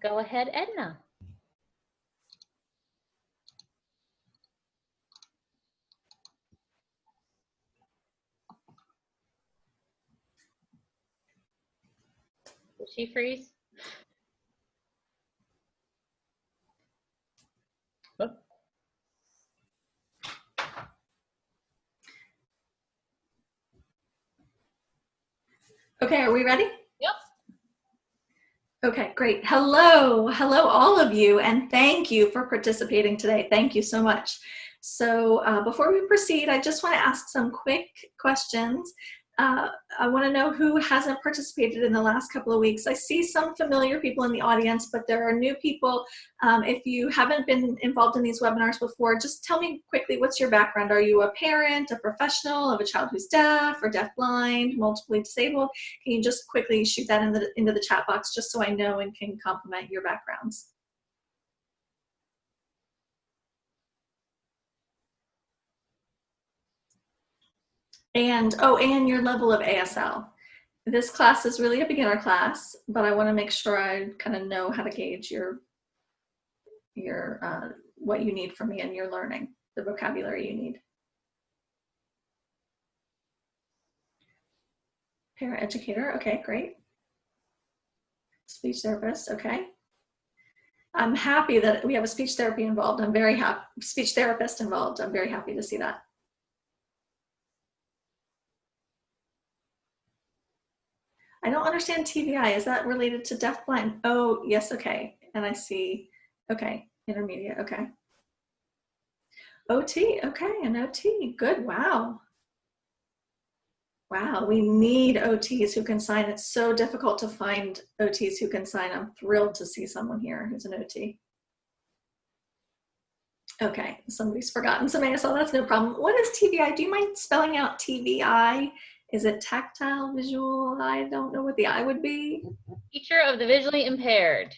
Go ahead, Edna. Did she freeze? Oh. Okay, are we ready? Yep. Okay, great. Hello, all of you, and thank you for participating today. Thank you so much. So before we proceed, I just want to ask some quick questions. I want to know who hasn't participated in the last couple of weeks. I see some familiar people in the audience, but there are new people. If you haven't been involved in these webinars before, just tell me quickly, what's your background? Are you a parent, a professional of a child who's deaf or deafblind, multiply disabled? Can you just quickly shoot that into the chat box just so I know and can complement your backgrounds? And, oh, and your level of ASL. This class is really a beginner class, but I want to make sure I kind of know how to gauge your what you need from me and your learning, the vocabulary you need. Paraeducator, okay, great. Speech therapist, okay. I'm happy that we have a speech therapy involved. I'm very happy, speech therapist involved. I'm very happy to see that. I don't understand TVI. Is that related to deafblind? Oh, yes, okay. And I see, okay, intermediate, okay. OT, okay, an OT, good, wow. Wow, we need OTs who can sign. It's so difficult to find OTs who can sign. I'm thrilled to see someone here who's an OT. Okay, somebody's forgotten some ASL, that's no problem. What is TVI? Do you mind spelling out TVI? Is it tactile, visual? I don't know what the I would be. Teacher of the visually impaired.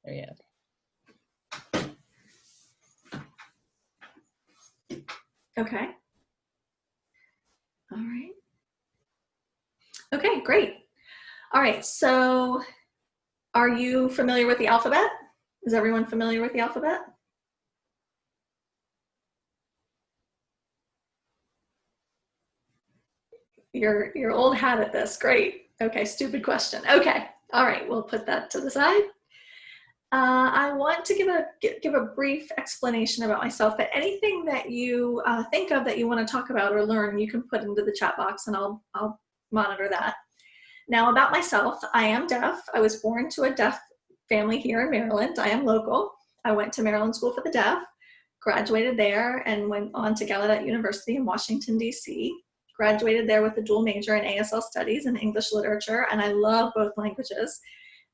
There you go. Okay. All right. Okay, great. All right, so are you familiar with the alphabet? Is everyone familiar with the alphabet? You're old hat at this, great. Okay, stupid question. Okay, all right, we'll put that to the side. I want to give a brief explanation about myself, but anything that you think of that you want to talk about or learn, you can put into the chat box and I'll monitor that. Now about myself, I am deaf. I was born to a deaf family here in Maryland. I am local. I went to Maryland School for the Deaf, graduated there and went on to Gallaudet University in Washington, D.C. Graduated there with a dual major in ASL studies and English literature, and I love both languages.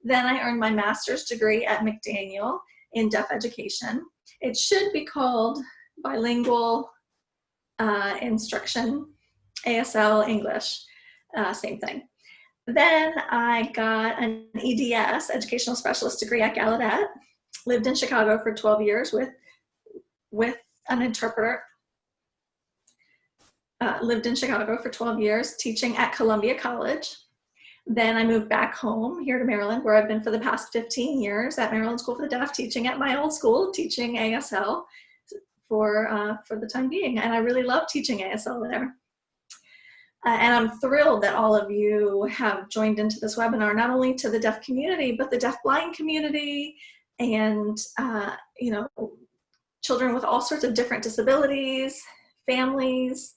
Then I earned my master's degree at McDaniel in deaf education. It should be called bilingual instruction, ASL English, same thing. Then I got an EDS, educational specialist degree at Gallaudet. Lived in Chicago for 12 years with an interpreter. Lived in Chicago for 12 years, teaching at Columbia College. Then I moved back home here to Maryland, where I've been for the past 15 years at Maryland School for the Deaf, teaching at my old school, teaching ASL for the time being. And I really love teaching ASL there. And I'm thrilled that all of you have joined into this webinar, not only to the deaf community, but the deaf-blind community and, you know, children with all sorts of different disabilities, families.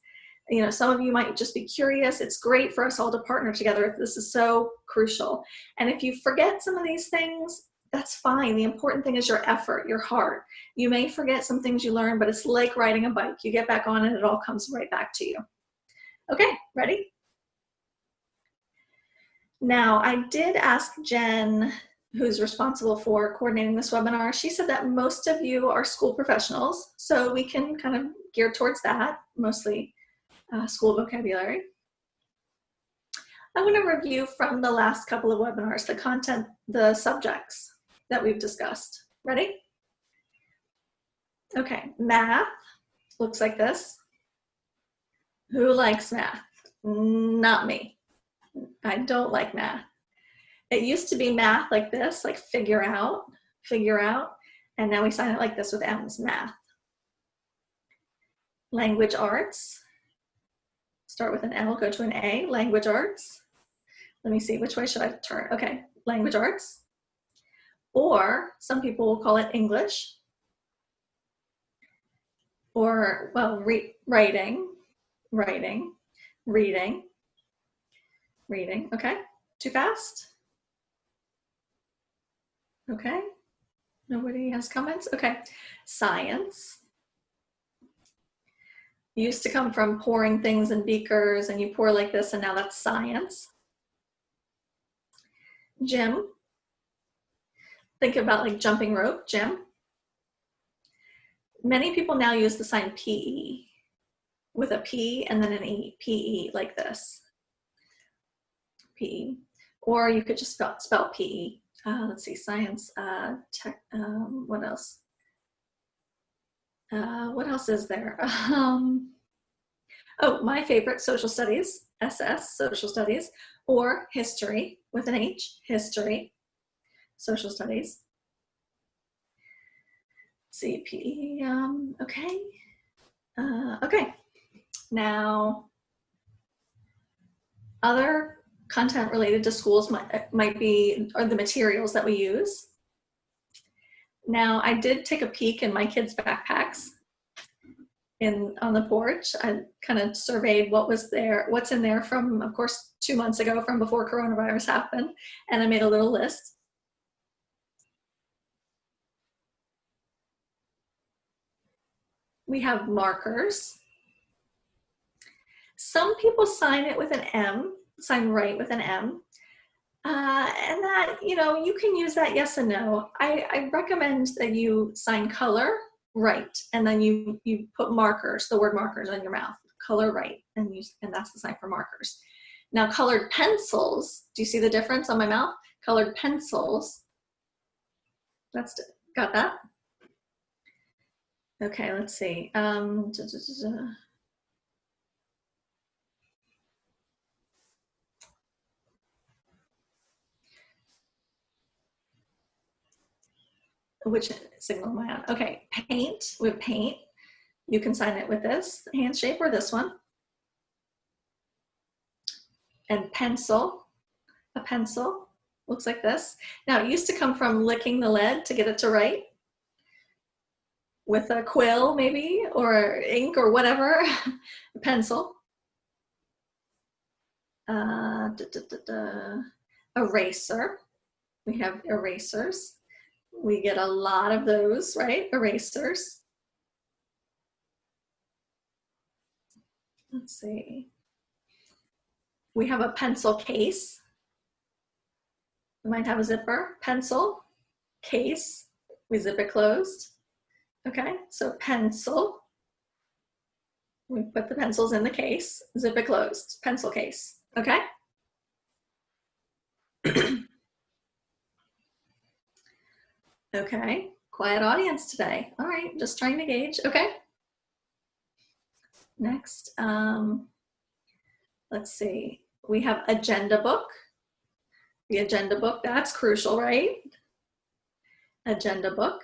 You know, some of you might just be curious. It's great for us all to partner together. This is so crucial. And if you forget some of these things, that's fine. The important thing is your effort, your heart. You may forget some things you learned, but it's like riding a bike. You get back on and it all comes right back to you. Okay, ready? Now, I did ask Jen, who's responsible for coordinating this webinar. She said that most of you are school professionals, so we can kind of gear towards that, mostly school vocabulary. I want to review from the last couple of webinars the content, the subjects that we've discussed. Ready? Okay, math looks like this. Who likes math? Not me. I don't like math. It used to be math like this, like figure out, and now we sign it like this with M's, math. Language arts, start with an L, go to an A, language arts. Let me see, which way should I turn? Okay, language arts. Or some people will call it English. Or, well, writing, reading. Okay, too fast? Okay, nobody has comments? Okay, science. Used to come from pouring things in beakers and you pour like this, and now that's science. Gym. Think about like jumping rope, gym. Many people now use the sign PE with a P and then an E, PE like this. PE. Or you could just spell PE. Let's see, science, tech, what else? What else is there? Oh, my favorite, social studies, SS, social studies, or history with an H, history, social studies. CPE, okay. Okay, now other content related to schools might be, or the materials that we use. Now, I did take a peek in my kids' backpacks on the porch. I kind of surveyed what was there, what's in there from, of course, 2 months ago, from before coronavirus happened, and I made a little list. We have markers. Some people sign it with an M, sign right with an M. And that, you know, you can use that yes and no. I recommend that you sign color right, and then you put markers, the word markers, on your mouth. Color right, and that's the sign for markers. Now, colored pencils, do you see the difference on my mouth? Colored pencils, got that? Okay, let's see. Which signal am I on? Okay, paint, with paint. You can sign it with this hand shape or this one. And pencil, a pencil, looks like this. Now, it used to come from licking the lead to get it to write with a quill maybe, or ink or whatever, a pencil. Eraser, we have erasers. We get a lot of those, right? Erasers. Let's see. We have a pencil case. We might have a zipper. Pencil, case, we zip it closed. Okay, so pencil. We put the pencils in the case, zip it closed, pencil case, okay? Okay, quiet audience today. All right, just trying to gauge, okay. Next, let's see. We have agenda book. The agenda book, that's crucial, right? Agenda book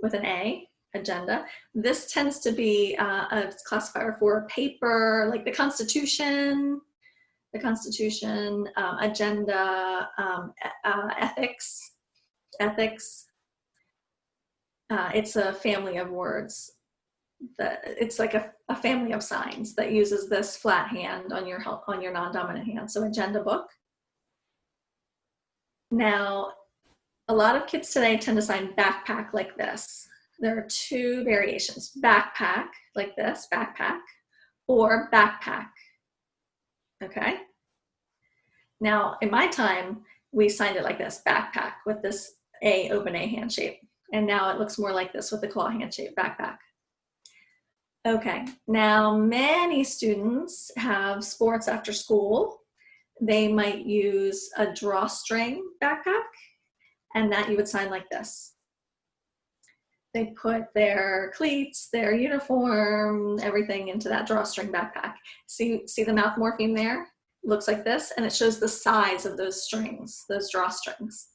with an A, agenda. This tends to be a classifier for paper, like the Constitution, agenda, ethics. It's a family of words. It's like a family of signs that uses this flat hand on your non-dominant hand. So agenda book. Now, a lot of kids today tend to sign backpack like this. There are two variations: backpack like this, backpack, or backpack. Okay. Now, in my time, we signed it like this, backpack, with this open A hand shape. And now it looks more like this with the claw hand shape, backpack. Okay, now many students have sports after school. They might use a drawstring backpack, and that you would sign like this. They put their cleats, their uniform, everything into that drawstring backpack. See the mouth morpheme there? looks like this, and it shows the size of those strings, those drawstrings.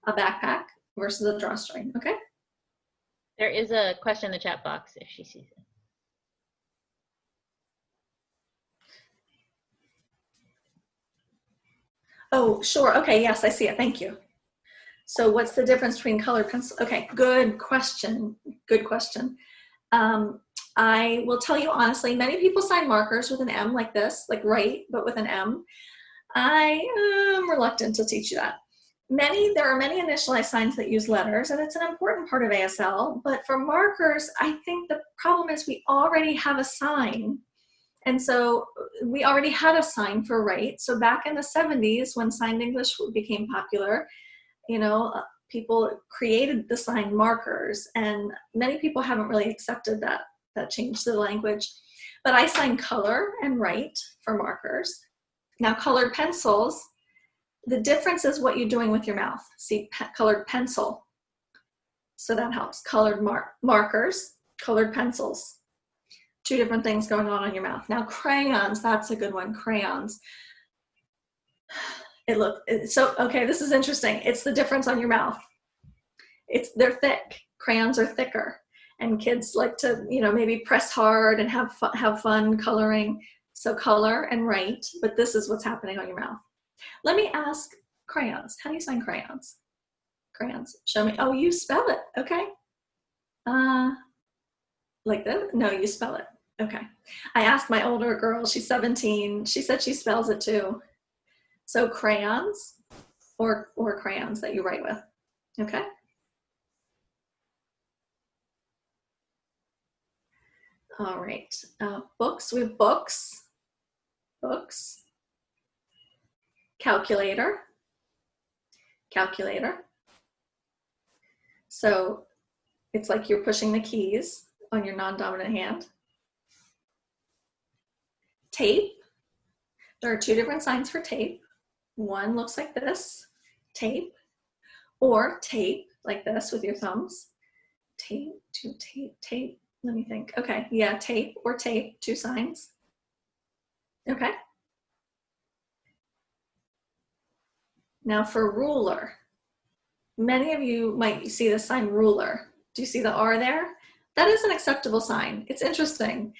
A backpack versus a drawstring, okay? There is a question in the chat box if she sees it. Oh, sure. Okay, yes, I see it. Thank you. So what's the difference between colored pencil? Okay, good question. Good question. I will tell you honestly, many people sign markers with an M like this, like write, but with an M. I am reluctant to teach you that. There are many initialized signs that use letters, and it's an important part of ASL, but for markers, I think the problem is we already have a sign. And so we already had a sign for write. So back in the 70s, when signed English became popular, you know, people created the sign markers, and many people haven't really accepted that change to the language. But I sign color and write for markers. Now, colored pencils, the difference is what you're doing with your mouth. See, colored pencil. So that helps. Colored markers, colored pencils. Two different things going on in your mouth. Now, crayons, that's a good one. Crayons. Okay, this is interesting. It's the difference on your mouth. They're thick. Crayons are thicker. And kids like to, you know, maybe press hard and have fun coloring. So color and write, but this is what's happening on your mouth. Let me ask crayons. How do you sign crayons? Crayons. Show me. Oh, you spell it. Okay. Like this? No, you spell it. Okay. I asked my older girl, she's 17. She said she spells it too. So crayons or crayons that you write with. Okay. All right. Books. We have books. Books. Calculator. Calculator. So it's like you're pushing the keys on your non-dominant hand. Tape. There are two different signs for tape. One looks like this, tape, or tape like this with your thumbs. Tape, tape. Let me think. Okay, yeah, tape or tape, two signs. Okay. Now for ruler. Many of you might see the sign ruler. Do you see the R there? That is an acceptable sign. It's interesting.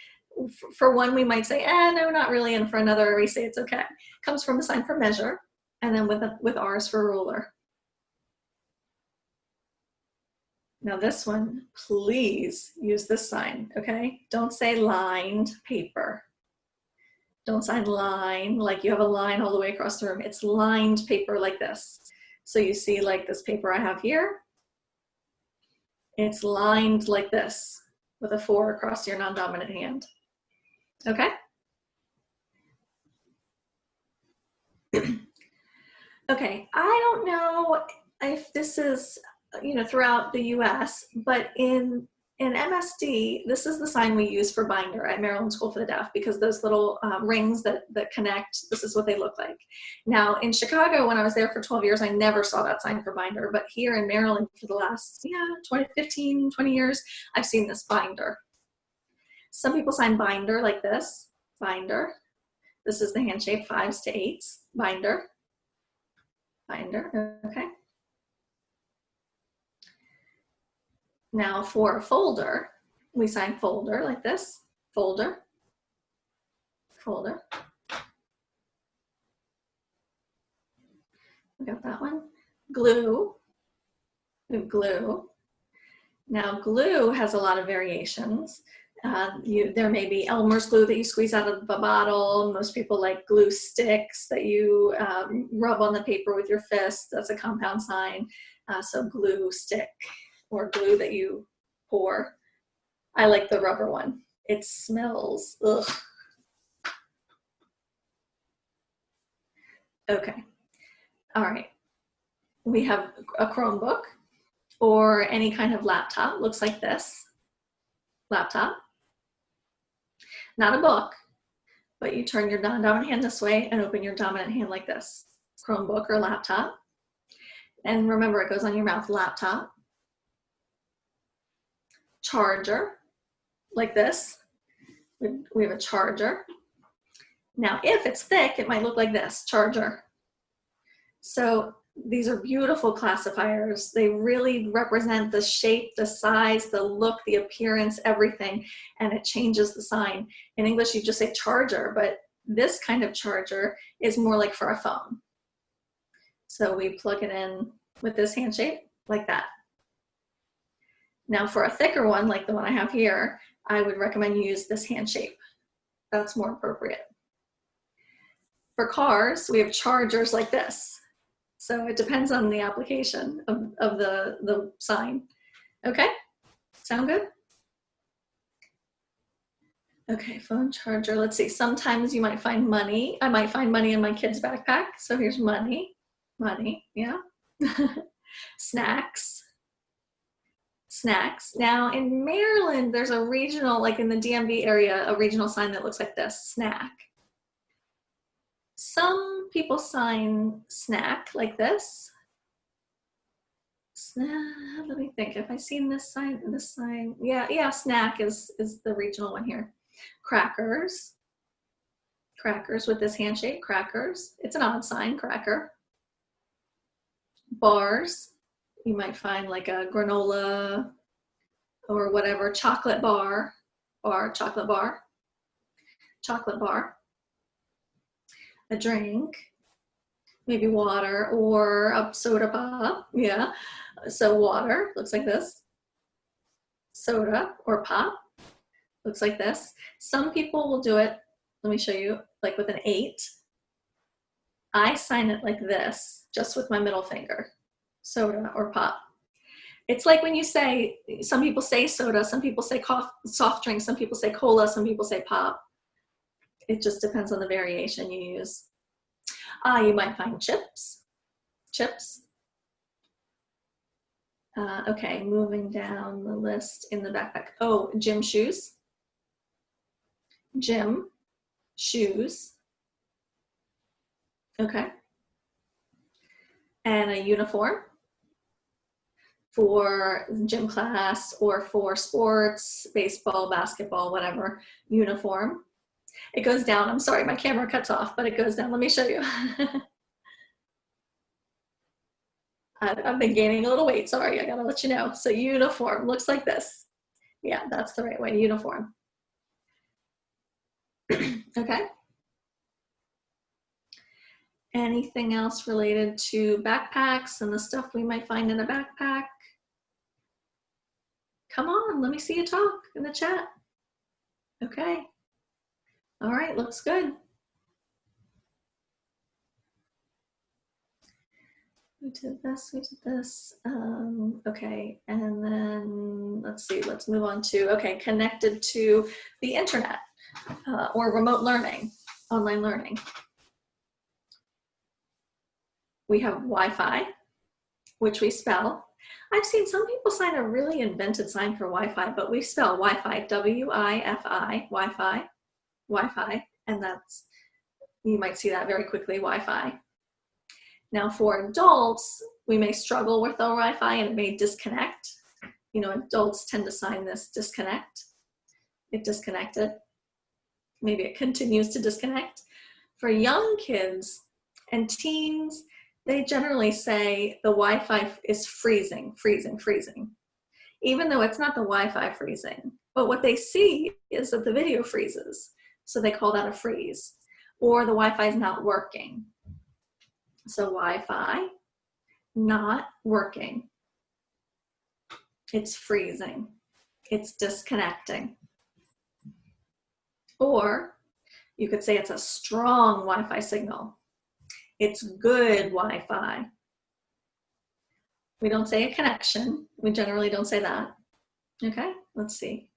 For one, we might say, no, not really. And for another, we say it's okay. It comes from the sign for measure, and then with R's for ruler. Now this one, please use this sign, okay? Don't say lined paper. Don't sign line like you have a line all the way across the room. It's lined paper like this. So you see like this paper I have here. It's lined like this with a 4 across your non-dominant hand. Okay? Okay, I don't know if this is, you know, throughout the US, but in MSD, this is the sign we use for binder at Maryland School for the Deaf, because those little rings that connect, this is what they look like. Now in Chicago, when I was there for 12 years, I never saw that sign for binder, but here in Maryland for the last 15, 20 years, I've seen this binder. Some people sign binder like this, binder. This is the hand shape, 5s to 8s, binder, binder, okay. Now for a folder, we sign folder like this, folder, folder. We got that one. Glue, we have glue. Now glue has a lot of variations. There may be Elmer's glue that you squeeze out of the bottle. Most people like glue sticks that you rub on the paper with your fist. That's a compound sign. So glue stick or glue that you pour. I like the rubber one. It smells, ugh. Okay, all right. We have a Chromebook or any kind of laptop, looks like this, laptop. Not a book, but you turn your non-dominant hand this way and open your dominant hand like this. Chromebook or laptop. And remember, it goes on your mouth, laptop. Charger, like this. We have a charger. Now, if it's thick, it might look like this, charger. So these are beautiful classifiers. They really represent the shape, the size, the look, the appearance, everything, and it changes the sign. In English, you just say charger, but this kind of charger is more like for a phone. So we plug it in with this hand shape, like that. Now for a thicker one, like the one I have here, I would recommend you use this hand shape. That's more appropriate. For cars, we have chargers like this. So it depends on the application of the sign. Okay, sound good? Okay, phone charger, let's see. Sometimes you might find money. I might find money in my kid's backpack. So here's money, yeah. Snacks. Now in Maryland, there's a regional, like in the DMV area, a regional sign that looks like this, snack. Some people sign snack like this. Let me think. Have I seen this sign? Yeah, snack is the regional one here. Crackers with this handshake, crackers. It's an odd sign, cracker. Bars, you might find like a granola or whatever, chocolate bar, chocolate bar. A drink, maybe water or a soda pop, yeah. So water looks like this. Soda or pop looks like this. Some people will do it, let me show you, like with an 8. I sign it like this, just with my middle finger, soda or pop. It's like when you say, some people say soda, some people say soft drink, some people say cola, some people say pop. It just depends on the variation you use. You might find chips. Okay, moving down the list in the backpack. Oh, gym shoes. Gym shoes. Okay. And a uniform for gym class or for sports, baseball, basketball, whatever, uniform. It goes down. I'm sorry, my camera cuts off, but it goes down. Let me show you. I've been gaining a little weight. Sorry, I gotta let you know. So uniform looks like this. Yeah, that's the right way, uniform. Okay. Anything else related to backpacks and the stuff we might find in a backpack? Come on, let me see you talk in the chat. Okay. All right, looks good. We did this. Okay, and then let's see, let's move on to, okay, connected to the internet or remote learning, online learning. We have Wi-Fi, which we spell. I've seen some people sign a really invented sign for Wi-Fi, but we spell Wi-Fi, W-I-F-I, Wi-Fi, and that's, you might see that very quickly, Wi-Fi. Now for adults, we may struggle with our Wi-Fi and it may disconnect. You know, adults tend to sign this disconnect. It disconnected. Maybe it continues to disconnect. For young kids and teens, they generally say the Wi-Fi is freezing, even though it's not the Wi-Fi freezing. But what they see is that the video freezes. So they call that a freeze. Or the Wi-Fi is not working. So Wi-Fi, not working. It's freezing. It's disconnecting. Or you could say it's a strong Wi-Fi signal. It's good Wi-Fi. We don't say a connection. We generally don't say that. Okay, let's see.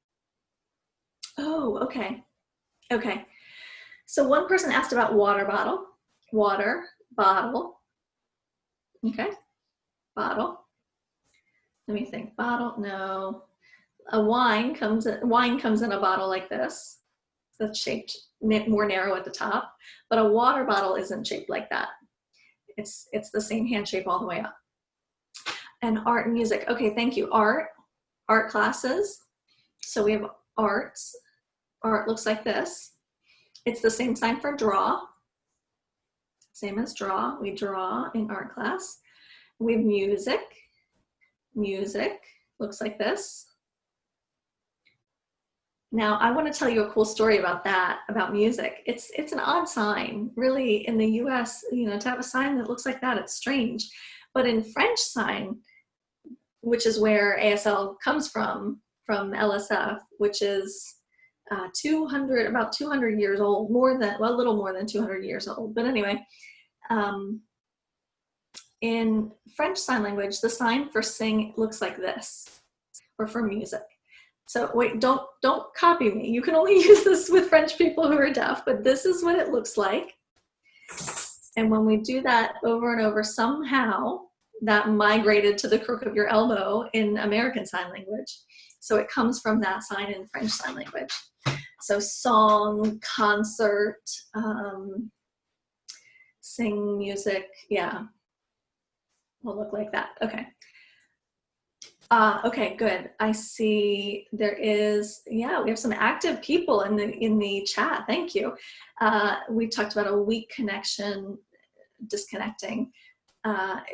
Oh, okay. Okay. So one person asked about water bottle. Water bottle. Okay. Bottle. Let me think. Bottle. No. A wine comes in a bottle like this. That's shaped more narrow at the top, but a water bottle isn't shaped like that. It's the same hand shape all the way up. And art and music. Okay, thank you. Art classes. So we have arts. Art looks like this. It's the same sign for draw. Same as draw. We draw in art class. We have music. Music looks like this. Now, I want to tell you a cool story about that, about music. It's an odd sign. Really, in the US, to have a sign that looks like that, it's strange. But in French sign, which is where ASL comes from LSF, which is about 200 years old, a little more than 200 years old. But anyway, in French Sign Language, the sign for sing looks like this, or for music. So wait, don't copy me. You can only use this with French people who are deaf, but this is what it looks like. And when we do that over and over, somehow that migrated to the crook of your elbow in American Sign Language. So it comes from that sign in French Sign Language. So song, concert, sing, music, yeah, will look like that. Okay. Okay, good. I see there is, we have some active people in the chat. Thank you. We talked about a weak connection, disconnecting.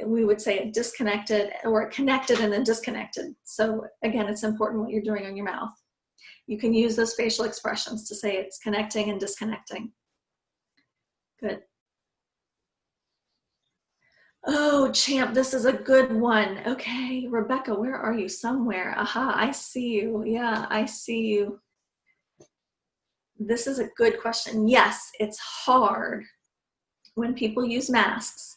We would say it disconnected, or it connected and then disconnected. So again, it's important what you're doing on your mouth. You can use those facial expressions to say it's connecting and disconnecting. Good. Oh, champ, this is a good one. Okay, Rebecca, where are you? Somewhere. Aha, I see you. Yeah, I see you. This is a good question. Yes, it's hard when people use masks.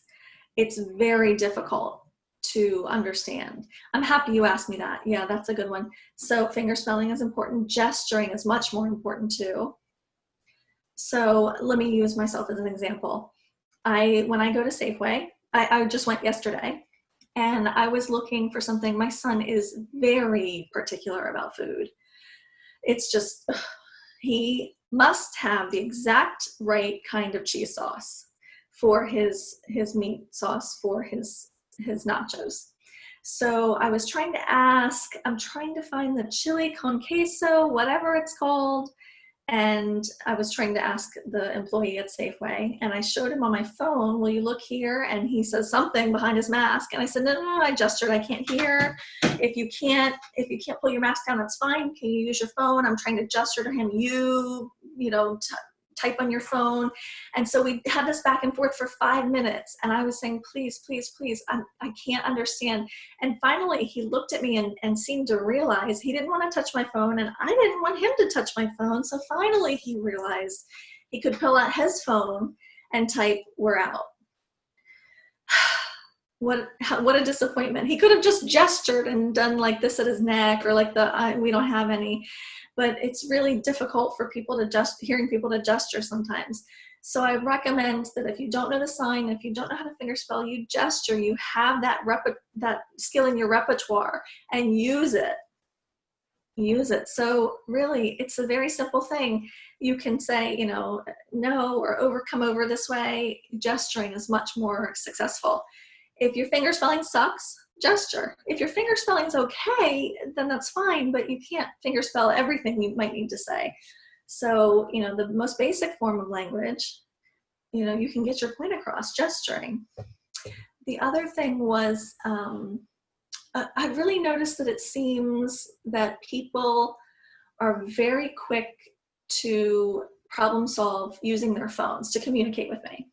It's very difficult to understand. I'm happy you asked me that. Yeah, that's a good one. So finger spelling is important. Gesturing is much more important too. So let me use myself as an example. When I go to Safeway, I just went yesterday, and I was looking for something. My son is very particular about food. It's just, he must have the exact right kind of cheese sauce for his meat sauce for his nachos. So I was trying to ask, I'm trying to find the chili con queso, whatever it's called. And I was trying to ask the employee at Safeway, and I showed him on my phone, will you look here? And he says something behind his mask. And I said, no, I gestured, I can't hear. If you can't pull your mask down, that's fine. Can you use your phone? I'm trying to gesture to him, type on your phone. And so we had this back and forth for 5 minutes. And I was saying, please, please, please, I can't understand. And finally, he looked at me and seemed to realize he didn't want to touch my phone, and I didn't want him to touch my phone. So finally, he realized he could pull out his phone and type, we're out. What a disappointment. He could have just gestured and done like this at his neck, or like we don't have any. But it's really difficult for people hearing people to gesture sometimes. So I recommend that if you don't know the sign, if you don't know how to fingerspell, you gesture, you have that skill in your repertoire, and use it. Use it. So really, it's a very simple thing. You can say, no, or come over this way. Gesturing is much more successful. If your fingerspelling sucks, gesture. If your fingerspelling's okay, then that's fine, but you can't fingerspell everything you might need to say. So, the most basic form of language, you can get your point across gesturing. The other thing was, I've really noticed that it seems that people are very quick to problem solve using their phones to communicate with me.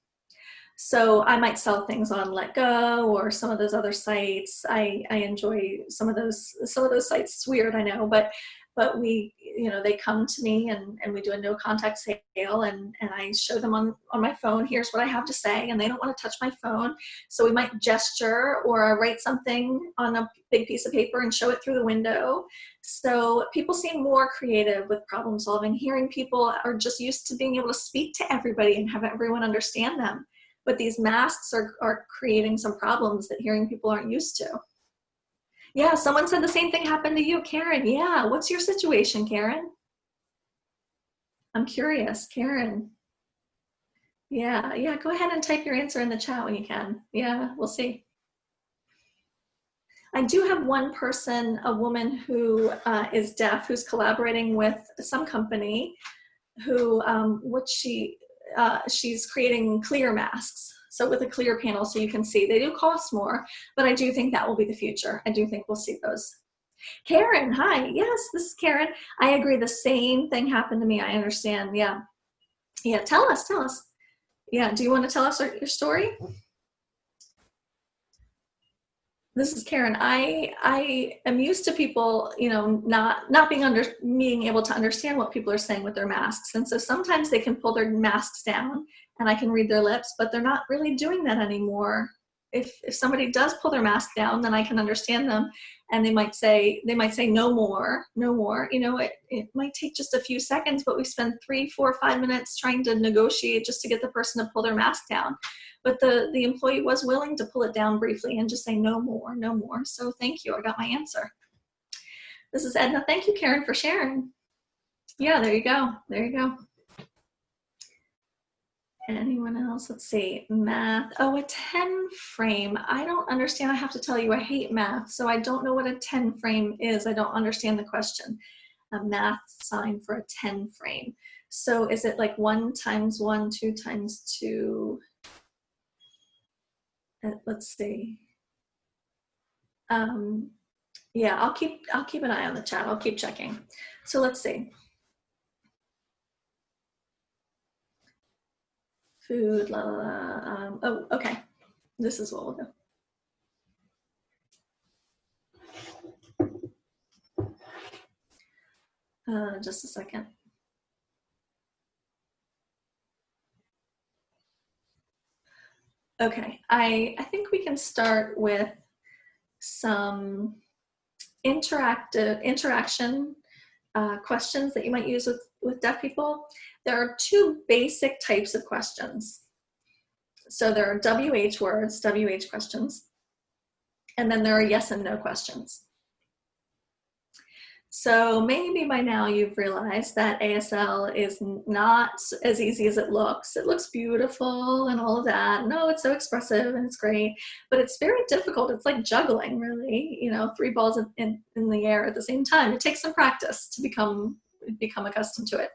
So I might sell things on Let Go or some of those other sites. I enjoy some of those sites. It's weird, I know, but we, they come to me and we do a no contact sale, and I show them on my phone, here's what I have to say, and they don't want to touch my phone. So we might gesture or write something on a big piece of paper and show it through the window. So people seem more creative with problem solving. Hearing people are just used to being able to speak to everybody and have everyone understand them. But these masks are creating some problems that hearing people aren't used to. Yeah, someone said the same thing happened to you, Karen. Yeah, what's your situation, Karen? I'm curious, Karen. Yeah, go ahead and type your answer in the chat when you can. Yeah, we'll see. I do have one person, a woman who is deaf, who's collaborating with some company who she's creating clear masks. So with a clear panel so you can see. They do cost more, but I do think that will be the future. I do think we'll see those. Karen, hi. Yes, this is Karen. I agree. The same thing happened to me. I understand. Yeah. Yeah. Tell us. Yeah. Do you want to tell us your story? This is Karen. I am used to people, not being able to understand what people are saying with their masks. And so sometimes they can pull their masks down and I can read their lips, but they're not really doing that anymore. If somebody does pull their mask down, then I can understand them, and they might say no more. It might take just a few seconds, but we spend 3, 4, 5 minutes trying to negotiate just to get the person to pull their mask down. But the employee was willing to pull it down briefly and just say no more. So thank you. I got my answer. This is Edna. Thank you, Karen, for sharing. Yeah, there you go. Anyone else? Let's see. Math. Oh, a 10 frame. I don't understand. I have to tell you, I hate math, so I don't know what a 10 frame is. I don't understand the question. A math sign for a 10 frame. So is it like 1 times 1, 2 times 2? Let's see. Yeah, I'll keep an eye on the chat. I'll keep checking. So let's see. Food, oh, okay. This is what we'll do. Just a second. Okay, I think we can start with some interaction questions that you might use with deaf people. There are 2 basic types of questions. So there are WH words, WH questions, and then there are yes and no questions. So maybe by now you've realized that ASL is not as easy as it looks. It looks beautiful and all of that. No, it's so expressive and it's great, but it's very difficult. It's like juggling, really, 3 balls in the air at the same time. It takes some practice to become accustomed to it.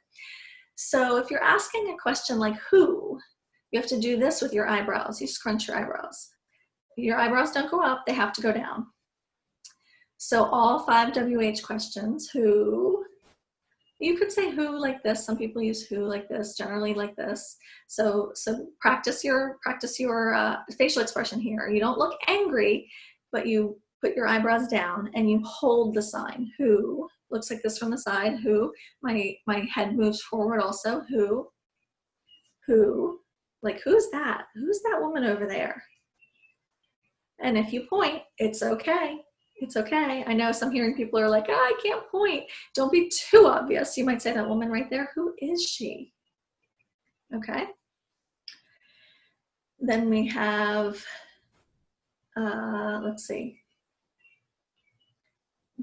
So if you're asking a question like who, you have to do this with your eyebrows. You scrunch your eyebrows. Your eyebrows don't go up, they have to go down. So all 5 WH questions, who, you could say who like this. Some people use who like this, generally like this. So practice your facial expression here. You don't look angry, but you put your eyebrows down and you hold the sign. Who looks like this from the side. Who, my head moves forward also. Who, like who's that? Who's that woman over there? And if you point, it's okay. It's okay. I know some hearing people are like, I can't point. Don't be too obvious. You might say that woman right there, who is she? Okay. Then we have, let's see,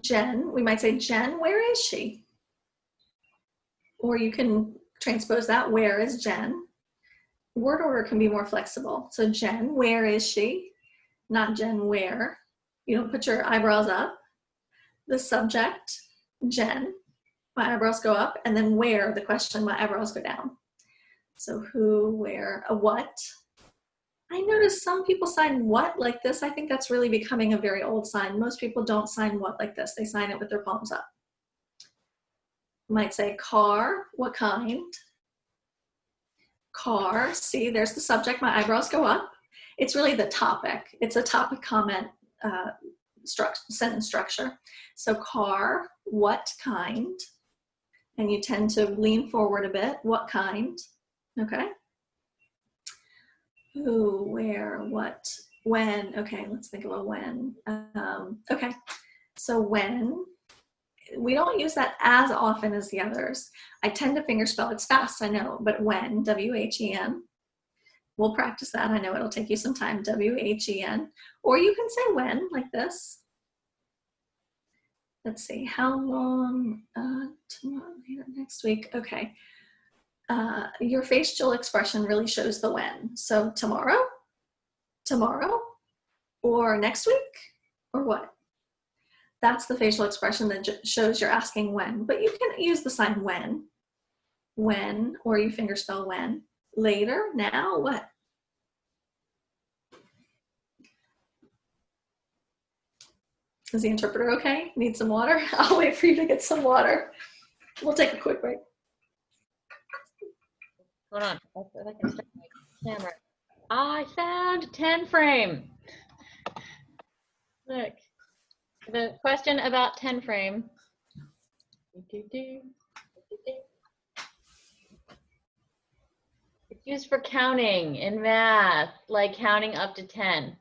Jen. We might say, Jen, where is she? Or you can transpose that, where is Jen? Word order can be more flexible. So Jen, where is she? Not Jen, where? You don't put your eyebrows up. The subject, Jen, my eyebrows go up, and then where, the question, my eyebrows go down. So who, where, a what. I notice some people sign what like this. I think that's really becoming a very old sign. Most people don't sign what like this. They sign it with their palms up. You might say car, what kind? Car, see, there's the subject, my eyebrows go up. It's really the topic. It's a topic comment sentence structure. So car, what kind? And you tend to lean forward a bit. What kind? Okay. Who, where, what, when. Okay, let's think of a when. Okay, so when. We don't use that as often as the others. I tend to fingerspell. It's fast, I know, but when, W-H-E-N. We'll practice that. I know it'll take you some time, W-H-E-N. Or you can say when, like this. Let's see, how long, tomorrow, next week, okay. Your facial expression really shows the when. So tomorrow, or next week, or what? That's the facial expression that shows you're asking when, but you can use the sign when. when, or you fingerspell when. Later, now, what? Is the interpreter okay? Need some water? I'll wait for you to get some water. We'll take a quick break. Hold on. I can start my camera. I found 10 frame. Look. The question about 10 frame. It's used for counting in math, like counting up to 10.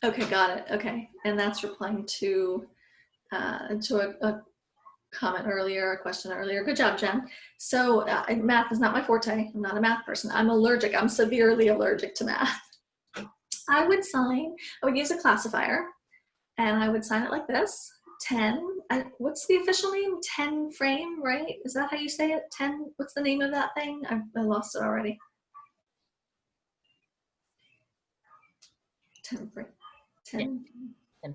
Okay, got it. Okay, and that's replying to a comment earlier, a question earlier. Good job, Jen. So math is not my forte. I'm not a math person. I'm allergic. I'm severely allergic to math. I would use a classifier, and I would sign it like this. 10. What's the official name? 10 frame, right? Is that how you say it? 10. What's the name of that thing? I lost it already. 10 frame. 10. Yeah.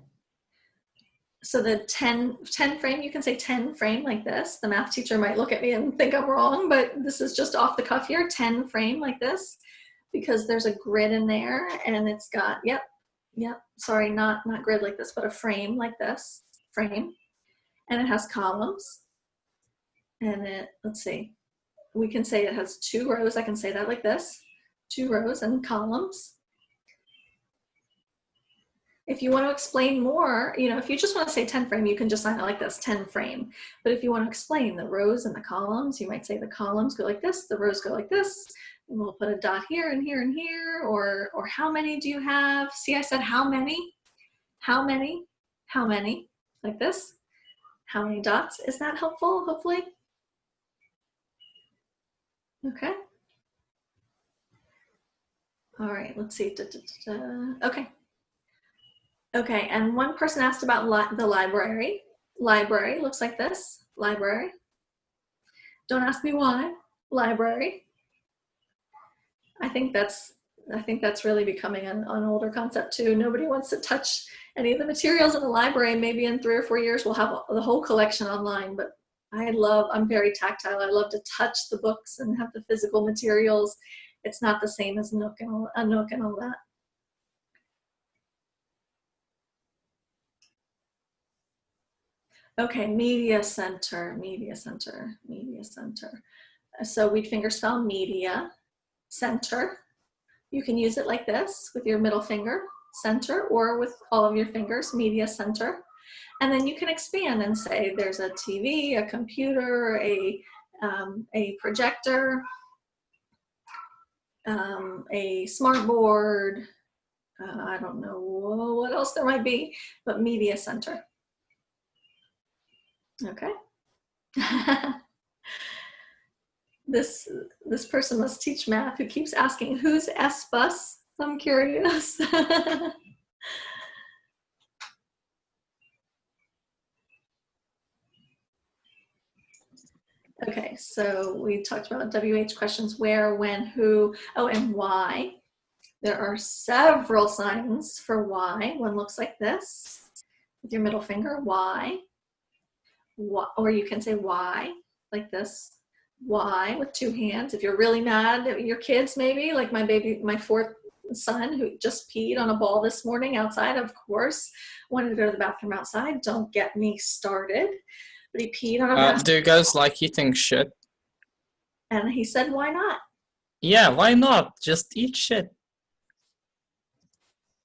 So the 10 frame, you can say 10 frame like this. The math teacher might look at me and think I'm wrong, but this is just off the cuff here. 10 frame like this, because there's a grid in there, and it's got, yep, sorry, not grid like this, but a frame like this, frame. And it has columns. And let's see, we can say it has 2 rows. I can say that like this, 2 rows and columns. If you want to explain more, if you just want to say 10 frame, you can just sign it like this, 10 frame. But if you want to explain the rows and the columns, you might say the columns go like this, the rows go like this, and we'll put a dot here and here and here, or how many do you have? See, I said how many, like this. How many dots? Is that helpful, hopefully? Okay. All right, let's see. Okay. Okay, and one person asked about the library. Library looks like this, library. Don't ask me why, library. I think that's really becoming an older concept too. Nobody wants to touch any of the materials in the library. Maybe in 3 or 4 years, we'll have the whole collection online, but I'm very tactile. I love to touch the books and have the physical materials. It's not the same as a Nook and all that. Okay, media center. So we'd fingerspell media center. You can use it like this with your middle finger, center, or with all of your fingers, media center. And then you can expand and say there's a TV, a computer, a projector, a smart board. I don't know what else there might be, but media center. Okay. This person must teach math who keeps asking, who's S-bus? I'm curious. Okay, so we talked about WH questions, where, when, who, and why. There are several signs for why. One looks like this, with your middle finger, why. Or you can say why, like this. Why, with 2 hands. If you're really mad at your kids, maybe, like my 4th son who just peed on a ball this morning outside, of course, wanted to go to the bathroom outside. Don't get me started. But he peed on a bathroom. Do you guys like eating shit? And he said, why not? Yeah, why not? Just eat shit.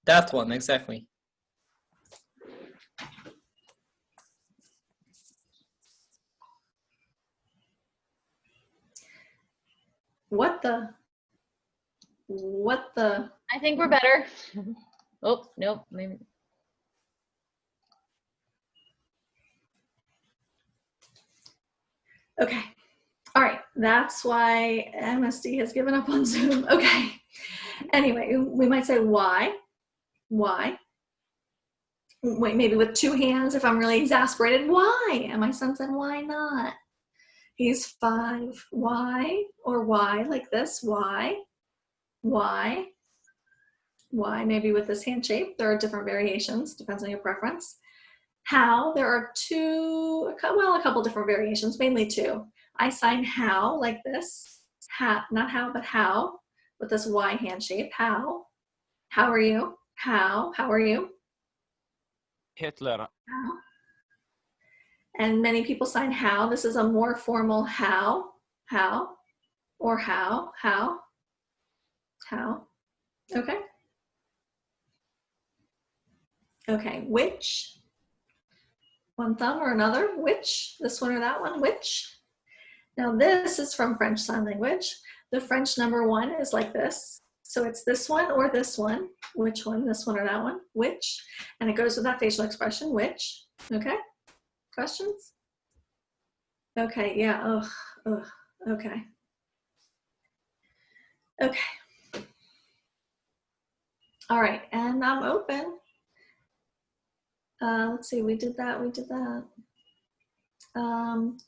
That one, exactly. What the? I think we're better. Oh, nope. Maybe. Okay. All right. That's why MSD has given up on Zoom. Okay. Anyway, we might say why. Why? Wait, maybe with 2 hands if I'm really exasperated. Why? And my son said, why not? He's 5. Why or why like this? Why? Why? Why? Maybe with this hand shape. There are different variations, depends on your preference. How? There are a couple different variations, mainly 2. I sign how like this. Not how, but how, with this Y hand shape. How? How are you? How? How are you? Hitler. How? And many people sign how. This is a more formal how, or how. Okay. Okay, which? One thumb or another? Which? This one or that one? Which? Now this is from French Sign Language. The French number 1 is like this. So it's this one or this one. Which one? This one or that one? Which? And it goes with that facial expression, which. Okay? Questions? Okay, yeah, ugh, okay. Okay. All right, and I'm open. Let's see, we did that.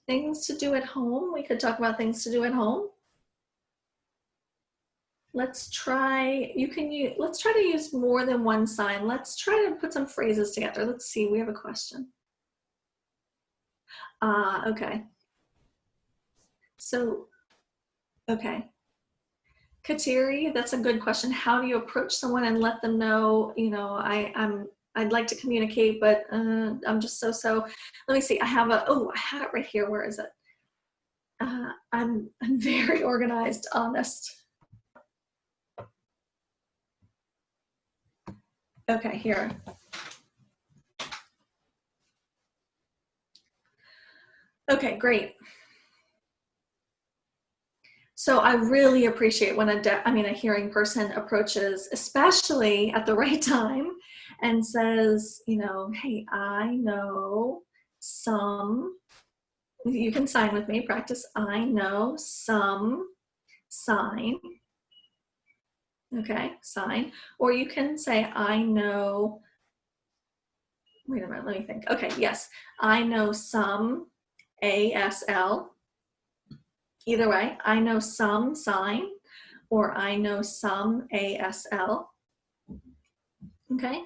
Things to do at home. We could talk about things to do at home. Let's try to use more than one sign. Let's try to put some phrases together. Let's see, we have a question. Okay. So, okay. Kateri, that's a good question. How do you approach someone and let them know, I'd like to communicate, but I'm just so. Let me see. I had it right here. Where is it? I'm very organized, honest. Okay, here. Okay, great. So I really appreciate when a hearing person approaches, especially at the right time, and says, hey, I know some, you can sign with me, practice, I know some sign. Okay, sign. Or you can say, I know, wait a minute, let me think. Okay, yes, I know some ASL. Either way, I know some sign, or I know some ASL. Okay,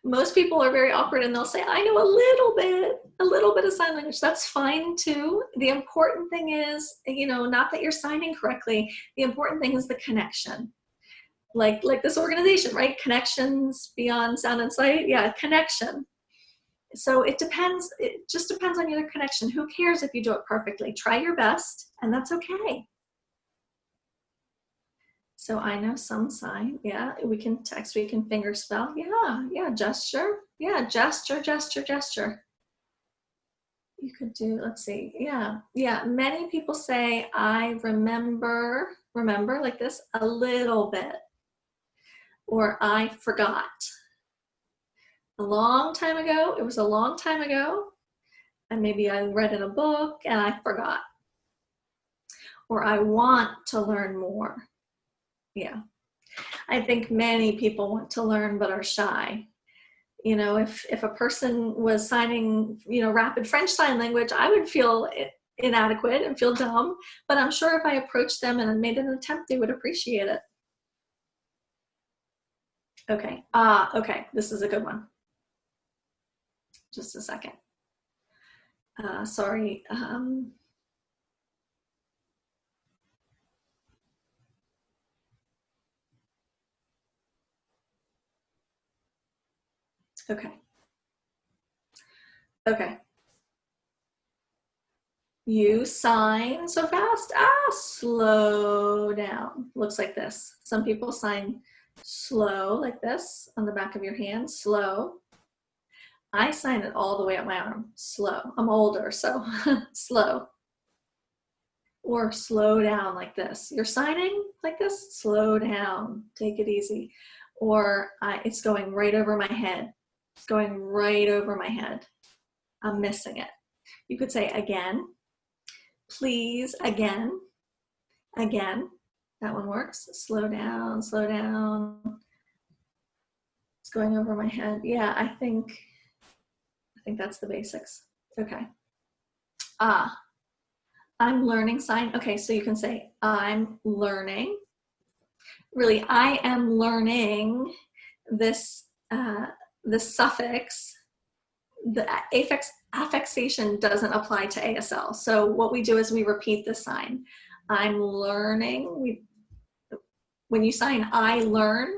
most people are very awkward and they'll say, I know a little bit of sign language. That's fine too. The important thing is, not that you're signing correctly. The important thing is the connection. Like this organization, right? Connections beyond sound and sight. Yeah, connection. So it just depends on your connection. Who cares if you do it perfectly? Try your best, and that's okay. So I know some sign. Yeah, we can text, we can finger spell. Yeah, gesture. Yeah, gesture. You could do, let's see. Yeah, many people say, I remember like this, a little bit. Or I forgot. It was a long time ago, and maybe I read in a book and I forgot. Or I want to learn more. Yeah. I think many people want to learn but are shy. If a person was signing, rapid French Sign Language, I would feel inadequate and feel dumb, but I'm sure if I approached them and made an attempt, they would appreciate it. Okay, okay, this is a good one. Just a second. Sorry. Okay. You sign so fast. Slow down. Looks like this. Some people sign slow like this on the back of your hand. Slow. I sign it all the way up my arm. Slow. I'm older, so slow. Or slow down like this. You're signing like this? Slow down. Take it easy. Or it's going right over my head. It's going right over my head. I'm missing it. You could say again. Please, again. Again. That one works. Slow down, slow down. It's going over my head. Yeah, I think that's the basics. Okay. I'm learning sign. Okay, so you can say I'm learning. Really, I am learning this, this suffix. The affixation doesn't apply to ASL. So what we do is we repeat the sign. I'm learning. When you sign I learn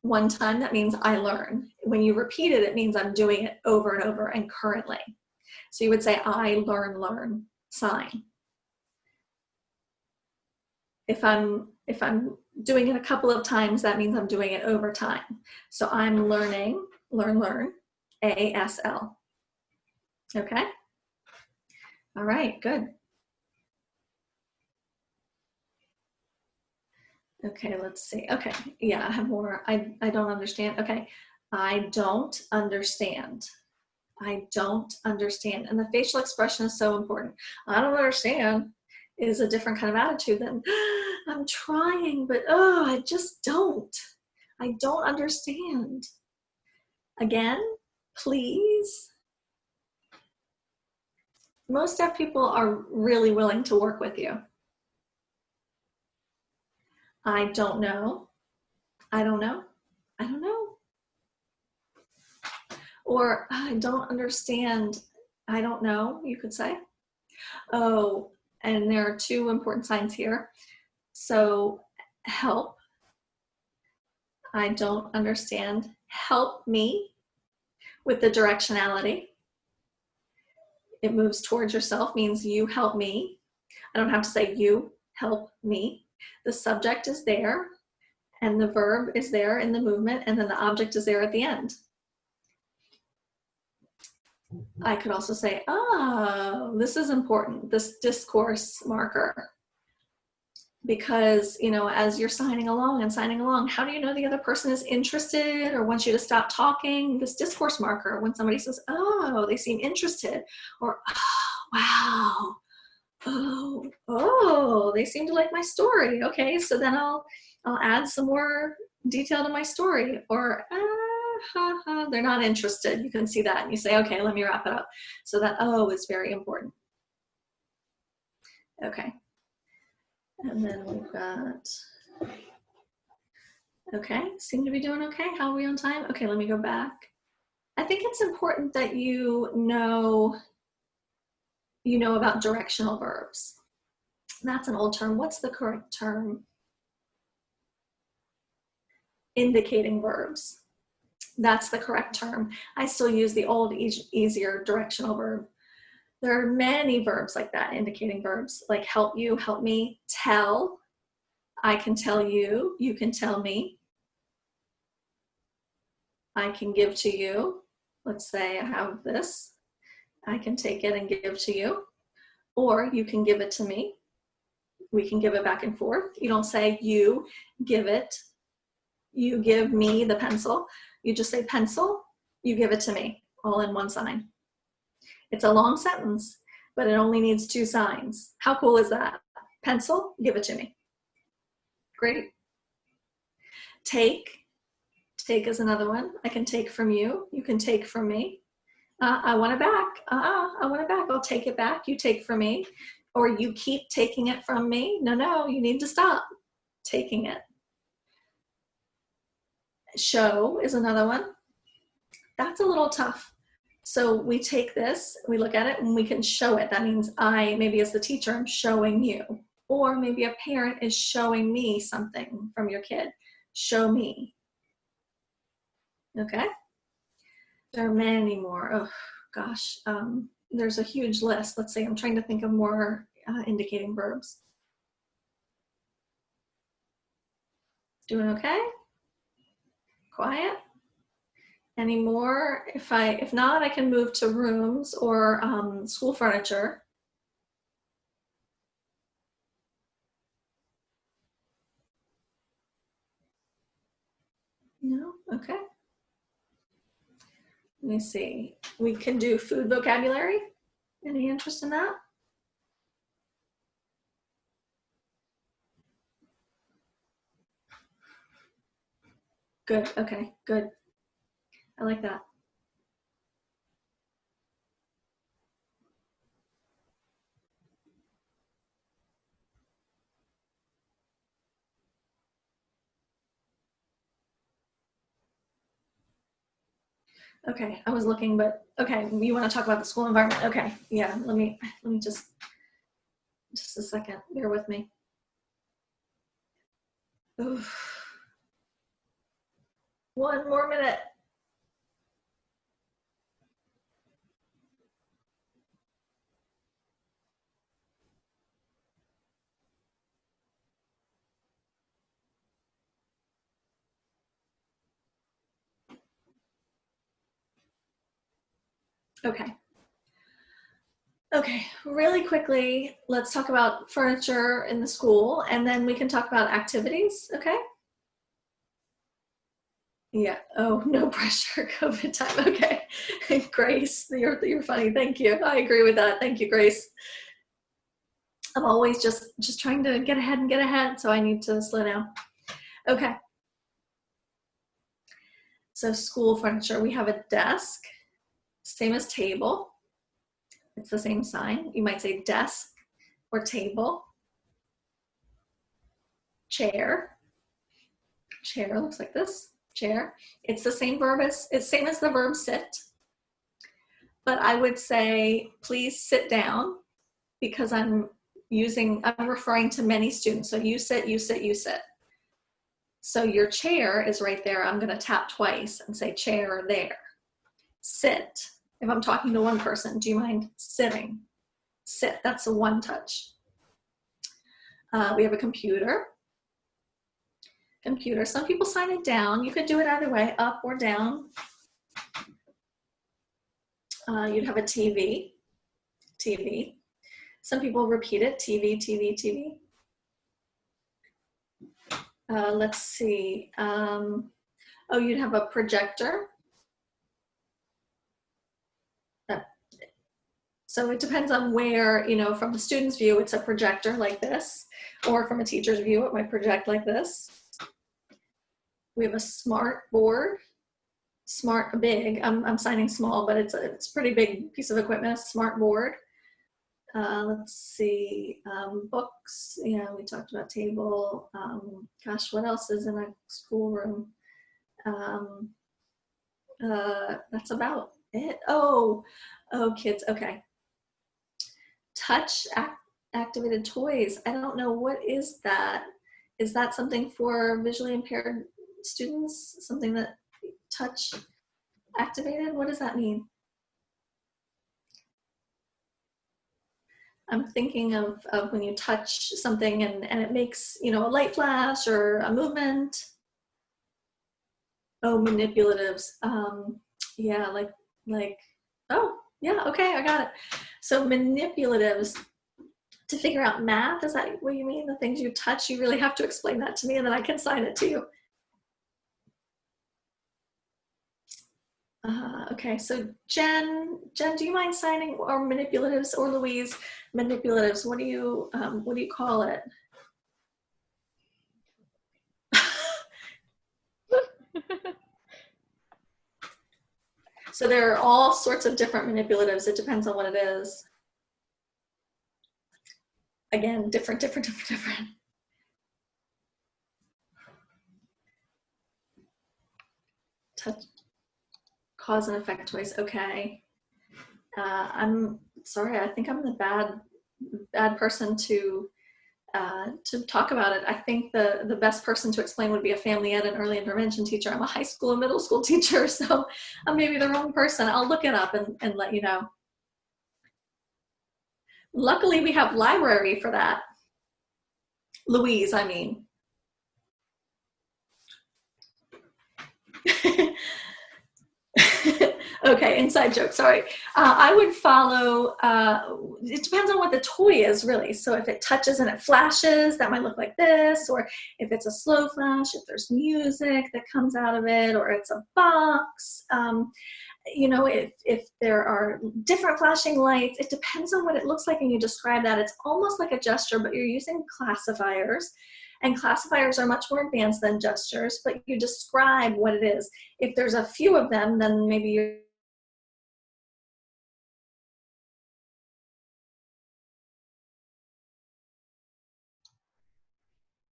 one time, that means I learn. When you repeat it, it means I'm doing it over and over and currently. So you would say I learn, sign. If I'm doing it a couple of times, that means I'm doing it over time. So I'm learning, learn, ASL. Okay? All right, good. Okay, let's see. Okay, yeah, I have more. I don't understand. Okay, I don't understand. I don't understand. And the facial expression is so important. I don't understand is a different kind of attitude than I'm trying, but oh, I just don't. I don't understand. Again, please. Most deaf people are really willing to work with you. I don't know. I don't know. I don't know. Or I don't understand. I don't know, you could say. Oh, and there are two important signs here. So help. I don't understand. Help me with the directionality. It moves towards yourself, means you help me. I don't have to say you help me. The subject is there and the verb is there in the movement, and then the object is there at the end. I could also say, oh, this is important, this discourse marker. Because, you know, as you're signing along, how do you know the other person is interested or wants you to stop talking? This discourse marker, when somebody says, oh, they seem interested, or, oh, wow, oh, they seem to like my story. Okay, so then I'll add some more detail to my story. Or, they're not interested. You can see that and you say, okay, let me wrap it up. So that oh is very important. Okay. And then we've got, okay, seem to be doing okay. How are we on time? Okay, let me go back. I think it's important that you know about directional verbs. That's an old term. What's the correct term? Indicating verbs. That's the correct term. I still use the old, easier directional verb. There are many verbs like that, indicating verbs, like help you, help me, tell. I can tell you, you can tell me. I can give to you. Let's say I have this. I can take it and give to you. Or you can give it to me. We can give it back and forth. You don't say you give it. You give me the pencil. You just say pencil, you give it to me, all in one sign. It's a long sentence, but it only needs two signs. How cool is that? Pencil, give it to me. Great. Take is another one. I can take from you, you can take from me. I want it back. I want it back. I'll take it back. You take from me. Or you keep taking it from me. No, you need to stop taking it. Show is another one. That's a little tough. So we take this, we look at it, and we can show it. That means I, maybe as the teacher, I'm showing you. Or maybe a parent is showing me something from your kid. Show me. Okay? There are many more. Oh, gosh. There's a huge list. Let's see. I'm trying to think of more indicating verbs. Doing okay? Quiet? Any more? If not, I can move to rooms or school furniture. No? Okay. Let me see. We can do food vocabulary. Any interest in that? Good. Okay, good. I like that. Okay, I was looking, but okay, you want to talk about the school environment? Okay, yeah, let me just a second, bear with me. Oof. 1 more minute. Okay. Okay, really quickly, let's talk about furniture in the school, and then we can talk about activities, okay? Yeah, oh, no pressure, COVID time, okay. Grace, you're funny, thank you. I agree with that, thank you, Grace. I'm always just trying to get ahead, so I need to slow down. Okay. So school furniture, we have a desk, same as table. It's the same sign. You might say desk or table. Chair. Chair looks like this. Chair. It's the same verb as, it's same as the verb sit. But I would say, please sit down, because I'm referring to many students. So you sit, you sit, you sit. So your chair is right there. I'm going to tap twice and say chair there. Sit. If I'm talking to one person, do you mind sitting? Sit. That's a one touch. We have a computer. Computer. Some people sign it down. You could do it either way, up or down. You'd have a TV. TV. Some people repeat it. TV, TV, TV. Let's see. Oh, you'd have a projector. So it depends on where, you know, from the student's view, it's a projector like this, or from a teacher's view, it might project like this. We have a smart board. Smart, big. I'm signing small, but it's a pretty big piece of equipment, a smart board. Let's see, books. Yeah, we talked about table. Gosh, what else is in a schoolroom? That's about it. Oh, kids. Okay. Touch activated toys. I don't know, what is that? Is that something for visually impaired students? Something that touch activated? What does that mean? I'm thinking of when you touch something and it makes, you know, a light flash or a movement. Oh, manipulatives. Yeah, like, oh, yeah, okay, I got it. So manipulatives, to figure out math, is that what you mean? The things you touch, you really have to explain that to me and then I can sign it to you. Okay, so Jen, do you mind signing, or manipulatives, or Louise, manipulatives? What do you call it? So there are all sorts of different manipulatives. It depends on what it is. Again, different. Touch, cause and effect toys. Okay. I'm sorry. I think I'm the bad person to talk about it. I think the best person to explain would be a family ed and early intervention teacher. I'm a high school and middle school teacher, so I'm maybe the wrong person. I'll look it up and let you know. Luckily, we have library for that. Louise, I mean. Okay, inside joke, sorry. I would follow, it depends on what the toy is, really. So if it touches and it flashes, that might look like this, or if it's a slow flash, if there's music that comes out of it, or it's a box. You know, if there are different flashing lights, it depends on what it looks like and you describe that. It's almost like a gesture, but you're using classifiers. And classifiers are much more advanced than gestures, but you describe what it is. If there's a few of them, then maybe you're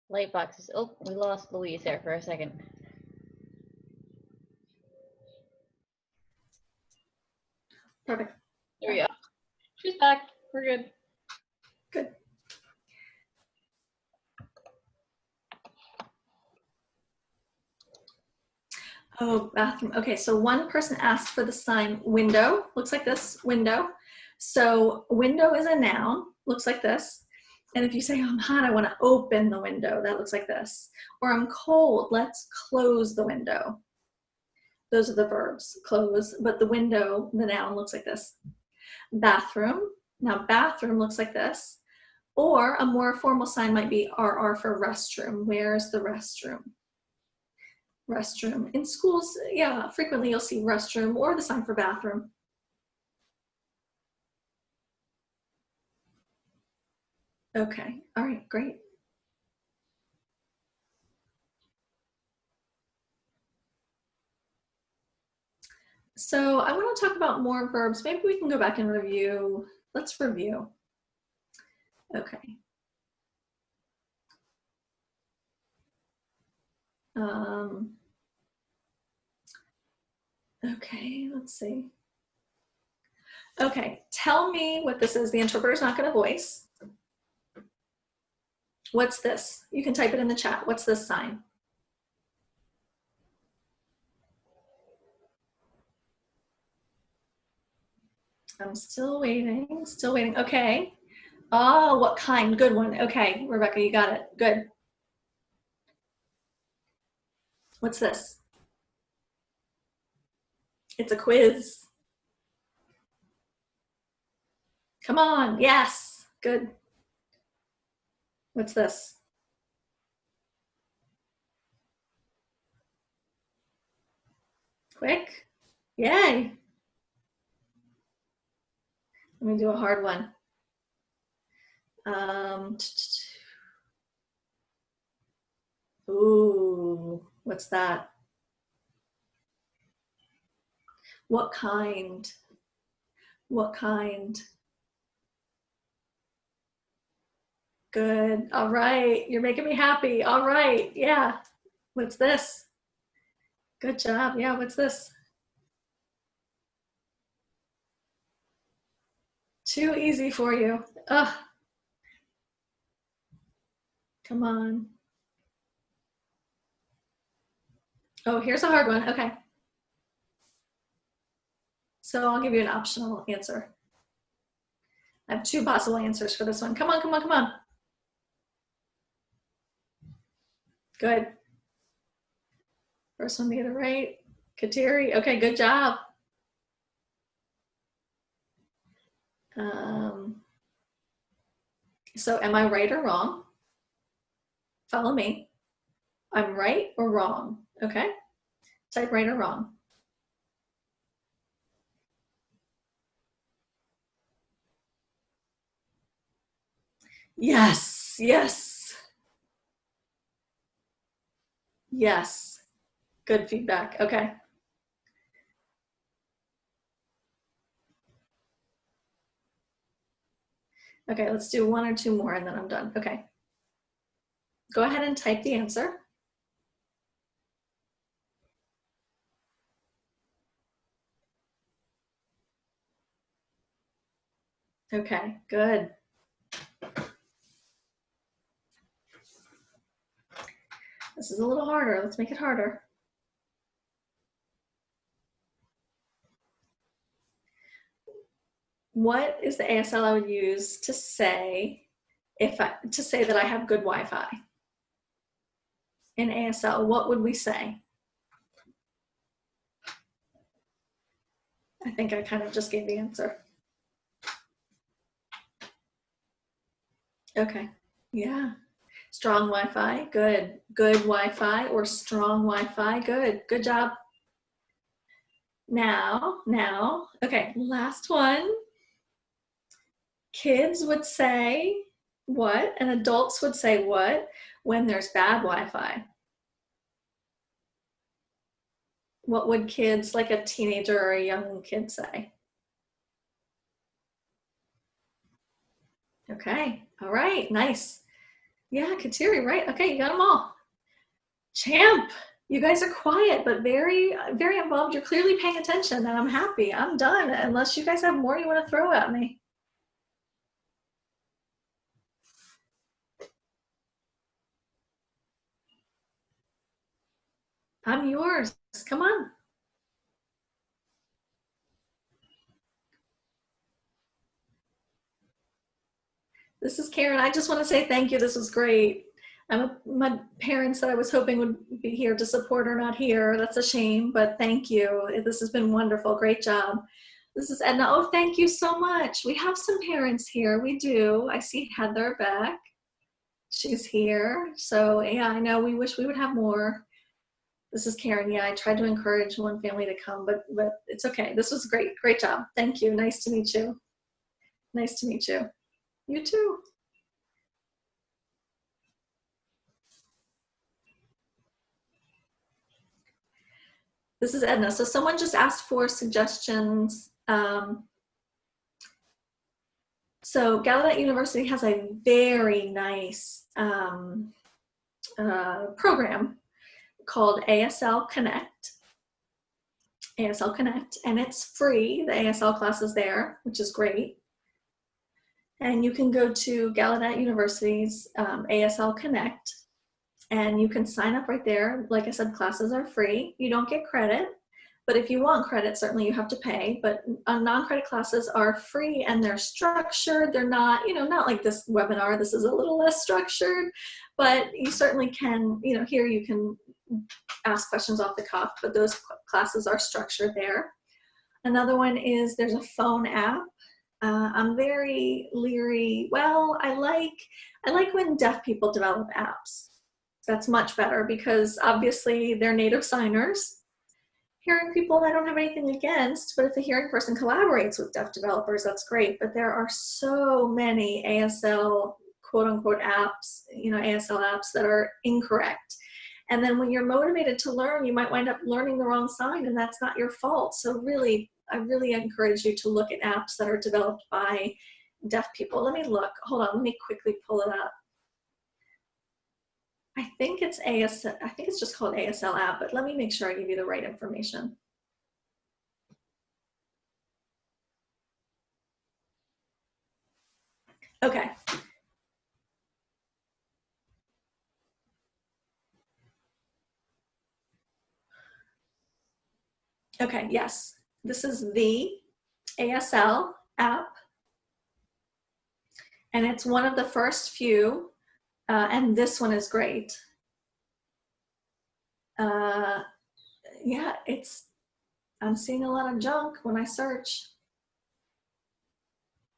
Light boxes. Oh, we lost Louise there for a second. Perfect. There we go. She's back. We're good. Good. Oh, bathroom. Okay, so one person asked for the sign window. Looks like this, window. So window is a noun, looks like this. And if you say, oh, I'm hot, I want to open the window, that looks like this. Or I'm cold, let's close the window. Those are the verbs, close, but the window, the noun, looks like this. Bathroom. Now bathroom looks like this. Or a more formal sign might be RR for restroom. Where's the restroom? Restroom. In schools, yeah, frequently you'll see restroom or the sign for bathroom. Okay, all right, great. So I want to talk about more verbs. Maybe we can go back and review. Let's review. Okay. Okay, let's see. Okay, tell me what this is. The interpreter's not going to voice. What's this? You can type it in the chat. What's this sign? I'm still waiting, still waiting. Okay. Oh, what kind? Good one. Okay, Rebecca, you got it. Good. What's this? It's a quiz. Come on. Yes. Good. What's this? Quick. Yay. Let me do a hard one. Ooh, what's that? What kind? What kind? Good. All right. You're making me happy. All right. Yeah. What's this? Good job. Yeah. What's this? Too easy for you. Ugh. Come on. Oh, here's a hard one. Okay. So I'll give you an optional answer. I have two possible answers for this one. Come on, come on, come on. Good. First one to get it right. Kateri. Okay, good job. So am I right or wrong? Follow me. I'm right or wrong, okay? Type right or wrong. Yes, yes. Yes. Good feedback, okay. Okay, let's do one or two more and then I'm done. Okay. Go ahead and type the answer. Okay, good. This is a little harder. Let's make it harder. What is the ASL I would use to say that I have good Wi-Fi? In ASL, what would we say? I think I kind of just gave the answer. Okay, yeah. Strong Wi-Fi, good. Good Wi-Fi or strong Wi-Fi, good. Good job. Now, okay, last one. Kids would say what and adults would say what when there's bad Wi-Fi? What would kids, like a teenager or a young kid, say? Okay, all right, nice. Yeah, Kateri, right? Okay, you got them all. Champ, You guys are quiet, but very, very involved. You're clearly paying attention, and I'm happy. I'm done, unless you guys have more you want to throw at me. I'm yours. Come on. This is Karen. I just want to say thank you. This was great. My parents that I was hoping would be here to support are not here. That's a shame, but thank you. This has been wonderful. Great job. This is Edna. Oh, thank you so much. We have some parents here. We do. I see Heather back. She's here. So yeah, I know we wish we would have more. This is Karen. Yeah, I tried to encourage one family to come, but it's okay. This was great. Great job. Thank you. Nice to meet you. Nice to meet you. You too. This is Edna. So someone just asked for suggestions. So Gallaudet University has a very nice program called ASL Connect. ASL Connect, and it's free. The ASL class is there, which is great. And you can go to Gallaudet University's ASL Connect, and you can sign up right there. Like I said, classes are free. You don't get credit, but if you want credit, certainly you have to pay. But non-credit classes are free, and they're structured. They're not, not like this webinar. This is a little less structured, but you certainly can, here you can ask questions off the cuff, but those classes are structured there. Another one is there's a phone app. I'm very leery. Well, I like when deaf people develop apps. That's much better because obviously they're native signers. Hearing people, I don't have anything against, but if a hearing person collaborates with deaf developers, that's great. But there are so many ASL quote unquote apps, ASL apps that are incorrect. And then when you're motivated to learn, you might wind up learning the wrong sign, and that's not your fault. So really, I really encourage you to look at apps that are developed by deaf people. Let me look. Hold on. Let me quickly pull it up. I think it's ASL. I think it's just called ASL app, but let me make sure I give you the right information. Okay. Okay, yes. This is the ASL app, and it's one of the first few, and this one is great. Yeah, I'm seeing a lot of junk when I search.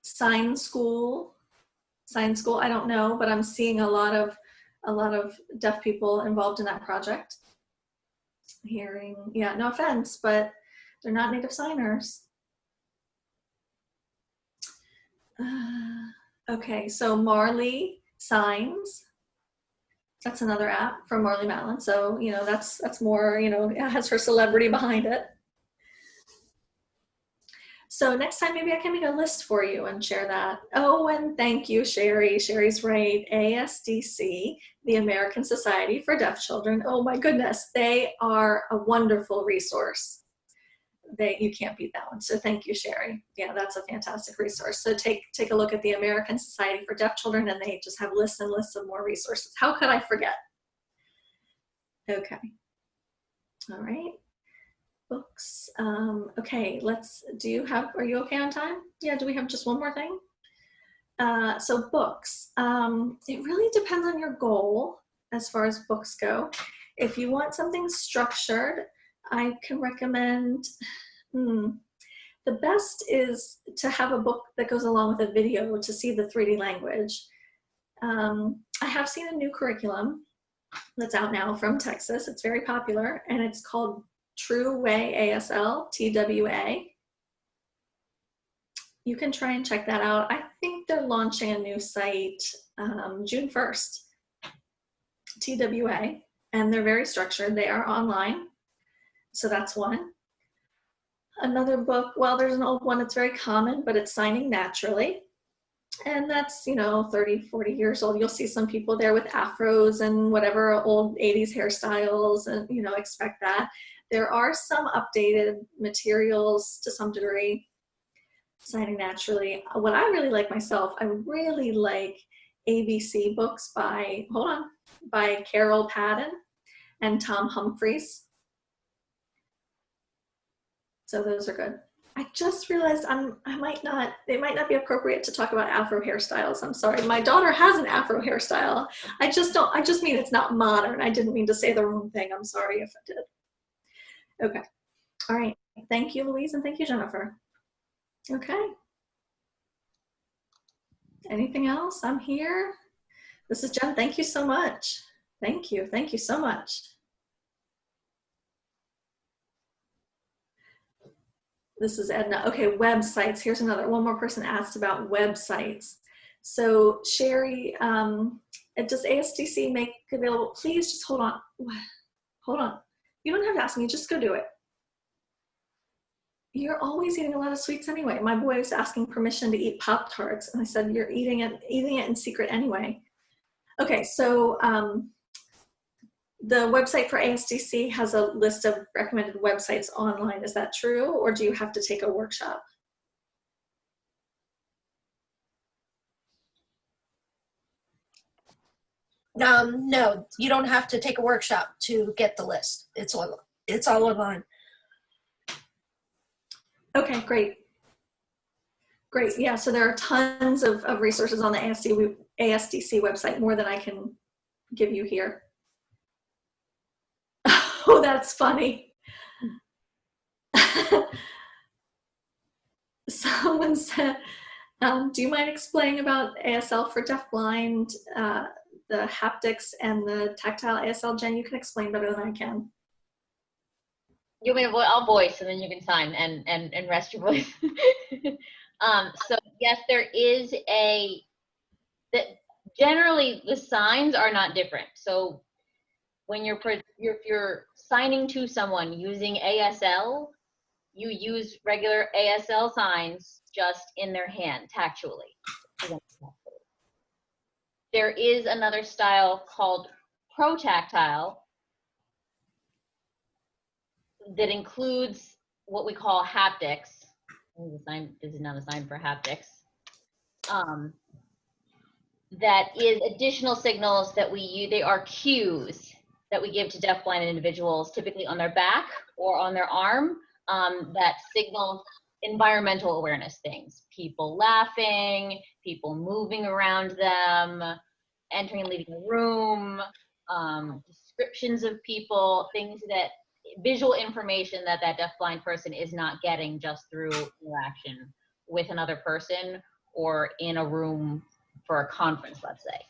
Sign School, I don't know, but I'm seeing a lot of deaf people involved in that project. Hearing, yeah, no offense, but they're not native signers. Okay, so Marley Signs. That's another app from Marley Matlin. So, that's more, it has her celebrity behind it. So next time, maybe I can make a list for you and share that. Oh, and thank you, Sherry. Sherry's right. ASDC, the American Society for Deaf Children. Oh my goodness, they are a wonderful resource. You can't beat that one. So thank you, Sherry. Yeah, that's a fantastic resource. So take a look at the American Society for Deaf Children, and they just have lists and lists of more resources. How could I forget? Okay. All right. Books. Okay, are you okay on time? Yeah, do we have just one more thing? So books. It really depends on your goal as far as books go. If you want something structured, I can recommend, the best is to have a book that goes along with a video to see the 3D language. I have seen a new curriculum that's out now from Texas. It's very popular, and it's called True Way ASL, TWA. You can try and check that out. I think they're launching a new site June 1st, TWA, and they're very structured. They are online. So that's one. Another book, well, there's an old one that's very common, but it's Signing Naturally. And that's, 30, 40 years old. You'll see some people there with afros and whatever old 80s hairstyles and, expect that. There are some updated materials to some degree, signing naturally. What I really like myself, I really like ABC books by Carol Padden and Tom Humphreys. So those are good. I just realized it might not be appropriate to talk about Afro hairstyles. I'm sorry. My daughter has an Afro hairstyle. I just mean it's not modern. I didn't mean to say the wrong thing. I'm sorry if I did. Okay. All right. Thank you, Louise, and thank you, Jennifer. Okay. Anything else? I'm here. This is Jen. Thank you so much. Thank you. Thank you so much. This is Edna. Okay, websites. Here's one more person asked about websites. So Sherry, does ASDC make available? Please just hold on. Hold on. You don't have to ask me. Just go do it. You're always eating a lot of sweets anyway. My boy was asking permission to eat Pop-Tarts, and I said, you're eating it in secret anyway. Okay, so the website for ASDC has a list of recommended websites online. Is that true, or do you have to take a workshop? No, you don't have to take a workshop to get the list. It's all online. Okay, great. Great, yeah, so there are tons of resources on the ASDC website, more than I can give you here. Oh, that's funny. Someone said, do you mind explaining about ASL for deafblind, the haptics and the tactile ASL? Jen, you can explain better than I can. You want me to I'll voice and then you can sign and rest your voice. So yes, there is generally the signs are not different. So when if you're signing to someone using ASL, you use regular ASL signs just in their hand, tactually. There is another style called pro-tactile that includes what we call haptics. This is not a sign for haptics. That is additional signals that we use. They are cues that we give to deafblind individuals, typically on their back or on their arm, that signal environmental awareness things. People laughing, people moving around them, entering and leaving a room, descriptions of people, things that visual information that deafblind person is not getting just through interaction with another person or in a room for a conference, let's say.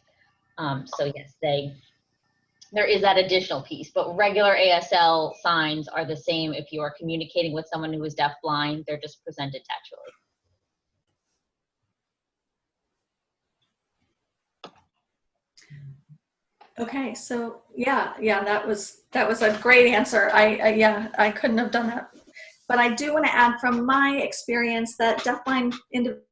So yes, there is that additional piece, but regular ASL signs are the same if you are communicating with someone who is deafblind. They're just presented textually. Okay, so yeah, that was a great answer. I couldn't have done that, but I do want to add from my experience that deafblind individuals.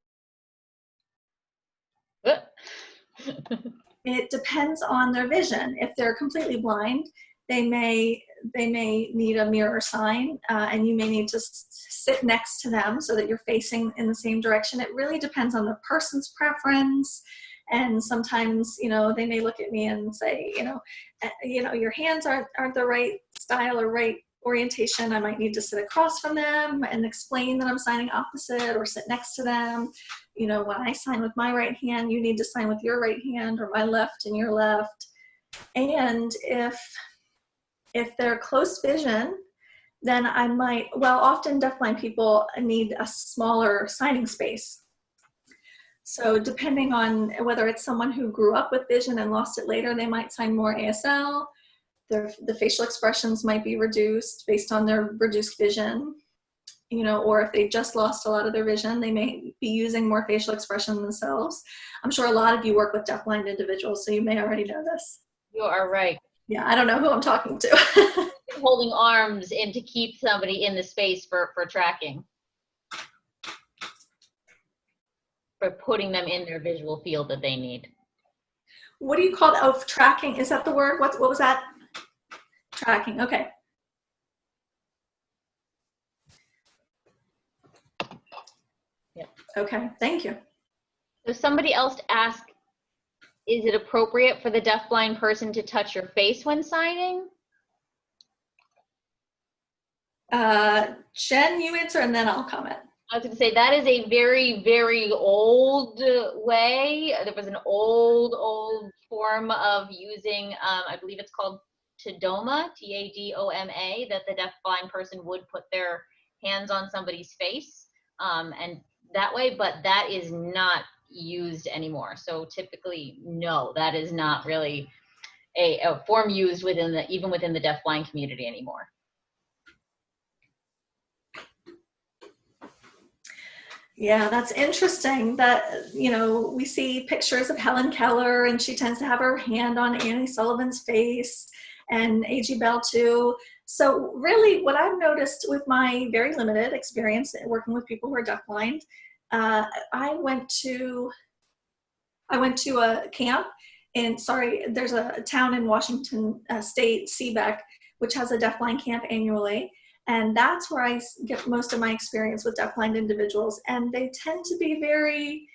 It depends on their vision. If they're completely blind, they may need a mirror sign, and you may need to sit next to them so that you're facing in the same direction. It really depends on the person's preference. And sometimes, they may look at me and say, your hands aren't the right style or right orientation. I might need to sit across from them and explain that I'm signing opposite or sit next to them. When I sign with my right hand, you need to sign with your right hand, or my left and your left. And if they're close vision, then I might, often deafblind people need a smaller signing space. So depending on whether it's someone who grew up with vision and lost it later, they might sign more ASL. The facial expressions might be reduced based on their reduced vision, or if they just lost a lot of their vision, they may be using more facial expression themselves. I'm sure a lot of you work with deafblind individuals, so you may already know this. You are right. Yeah, I don't know who I'm talking to. Holding arms in to keep somebody in the space for tracking. for putting them in their visual field that they need. What do you call it? Oh, tracking, is that the word? What was that? Tracking, okay. Yep. Okay, thank you. So somebody else asked, is it appropriate for the deafblind person to touch your face when signing? Jen, you answer and then I'll comment. I was going to say that is a very, very old way. There was an old form of using, I believe it's called Tadoma, T-A-D-O-M-A, that the deafblind person would put their hands on somebody's face and that way, but that is not used anymore. So typically, no, that is not really a form used even within the deafblind community anymore. Yeah, that's interesting that, you know, we see pictures of Helen Keller and she tends to have her hand on Annie Sullivan's face and A.G. Bell too. So really what I've noticed with my very limited experience working with people who are deafblind, I went to a camp there's a town in Washington State, Seebeck, which has a deafblind camp annually. And that's where I get most of my experience with deafblind individuals. And they tend to be very,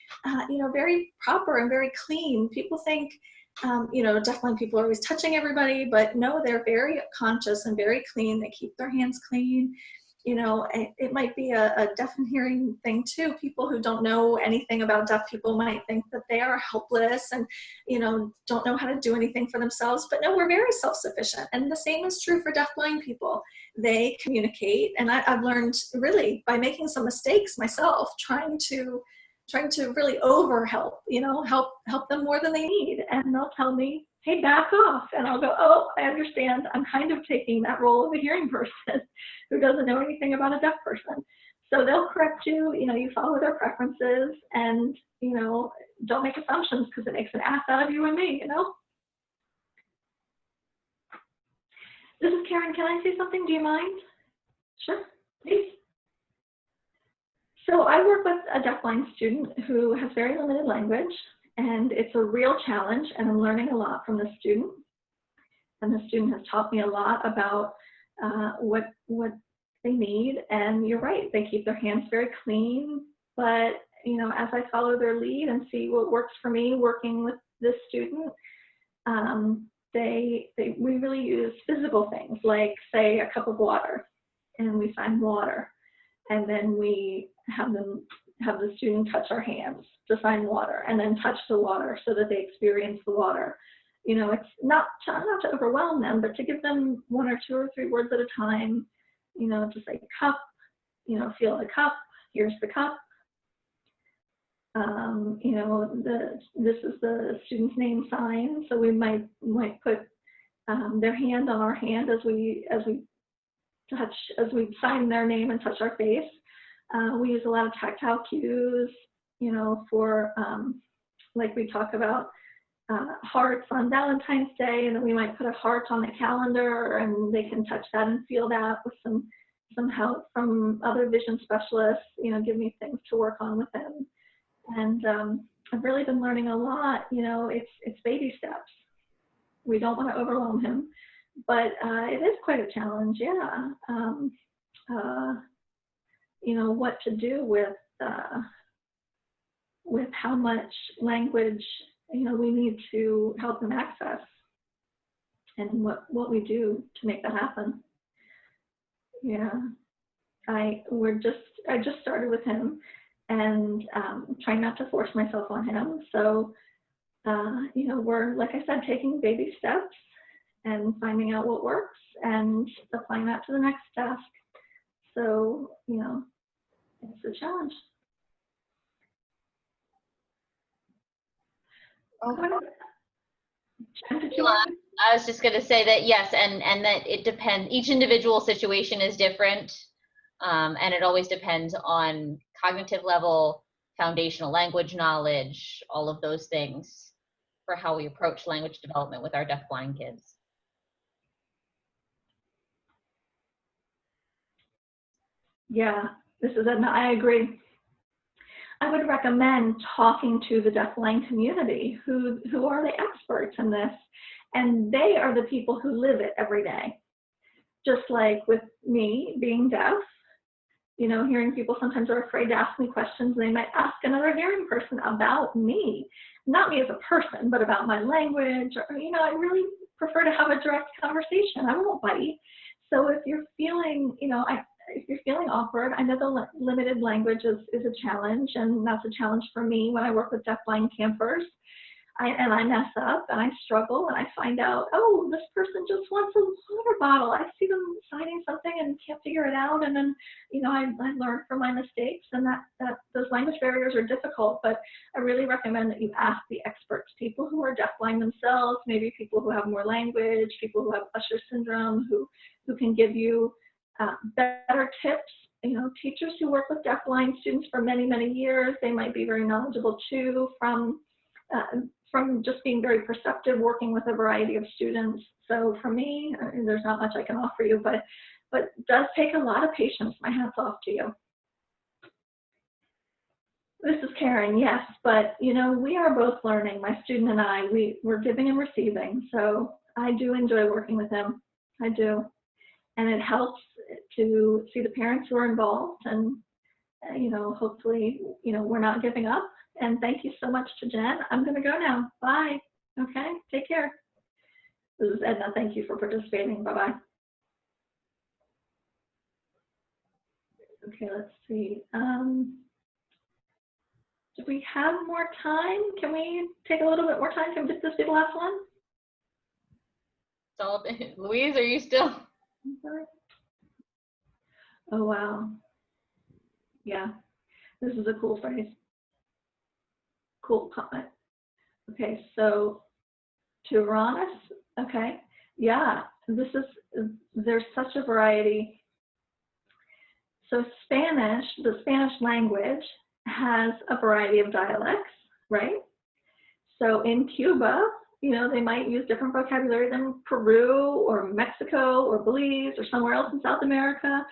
very proper and very clean. People think, deafblind people are always touching everybody, but no, they're very conscious and very clean. They keep their hands clean. You know, it might be a deaf and hearing thing too. People who don't know anything about deaf people might think that they are helpless and, don't know how to do anything for themselves. But no, we're very self-sufficient. And the same is true for deafblind people. They communicate. And I've learned really by making some mistakes myself, trying to really help them more than they need. And they'll tell me, hey, back off. And I'll go, oh, I understand. I'm kind of taking that role of a hearing person who doesn't know anything about a deaf person. So they'll correct you, you follow their preferences and, don't make assumptions because it makes an ass out of you and me, This is Karen. Can I say something? Do you mind? Sure, please. So I work with a deafblind student who has very limited language, and it's a real challenge, and I'm learning a lot from the student. And the student has taught me a lot about what they need. And you're right, they keep their hands very clean. But as I follow their lead and see what works for me working with this student, we really use physical things like, say, a cup of water, and we sign water, and then we have the student touch our hands to sign water, and then touch the water so that they experience the water. It's not to overwhelm them, but to give them 1 or 2 or 3 words at a time. To say cup, feel the cup. Here's the cup. This is the student's name sign, so we might put their hand on our hand as we sign their name and touch our face. We use a lot of tactile cues, for like we talk about hearts on Valentine's Day, and then we might put a heart on the calendar, and they can touch that and feel that with some help from other vision specialists. Give me things to work on with them. And I've really been learning a lot. It's baby steps. We don't want to overwhelm him, but it is quite a challenge. Yeah. What to do with how much language we need to help them access, and what we do to make that happen. Yeah. I just started with him, and trying not to force myself on him. So, we're, like I said, taking baby steps and finding out what works and applying that to the next task. So, it's a challenge. Jen, did you want to? I was just going to say that yes, and that it depends. Each individual situation is different, and it always depends on cognitive level, foundational language knowledge, all of those things for how we approach language development with our deafblind kids. Yeah, this is Edna. I agree. I would recommend talking to the deafblind community who are the experts in this, and they are the people who live it every day. Just like with me being deaf, you know, hearing people sometimes are afraid to ask me questions. They might ask another hearing person about me, not me as a person, but about my language. Or, you know, I really prefer to have a direct conversation. I won't bite. So if you're feeling, you know, if you're feeling awkward, I know the limited language is a challenge, and that's a challenge for me when I work with deafblind campers. I mess up and I struggle and I find out, oh, this person just wants a water bottle. I see them signing something and can't figure it out. And then, you know, I learn from my mistakes, and that those language barriers are difficult, but I really recommend that you ask the experts, people who are deafblind themselves, maybe people who have more language, people who have Usher syndrome, who can give you better tips. You know, teachers who work with deafblind students for many, many years, they might be very knowledgeable too from just being very perceptive, working with a variety of students. So for me, there's not much I can offer you, but it does take a lot of patience. My hat's off to you. This is Karen, yes, but you know, we are both learning, my student and I, we're giving and receiving. So I do enjoy working with him, I do. And it helps to see the parents who are involved, and you know, hopefully, you know, we're not giving up. And thank you so much to Jen. I'm going to go now. Bye. Okay. Take care. This is Edna. Thank you for participating. Bye-bye. Okay, let's see. Do we have more time? Can we take a little bit more time? Can this be the last one? It's all Louise, are you still? Oh, wow. Yeah, this is a cool phrase. Cool comment. Okay, so to Ronis, okay, yeah, there's such a variety. So Spanish, the Spanish language has a variety of dialects, right? So in Cuba, you know, they might use different vocabulary than Peru or Mexico or Belize or somewhere else in South America.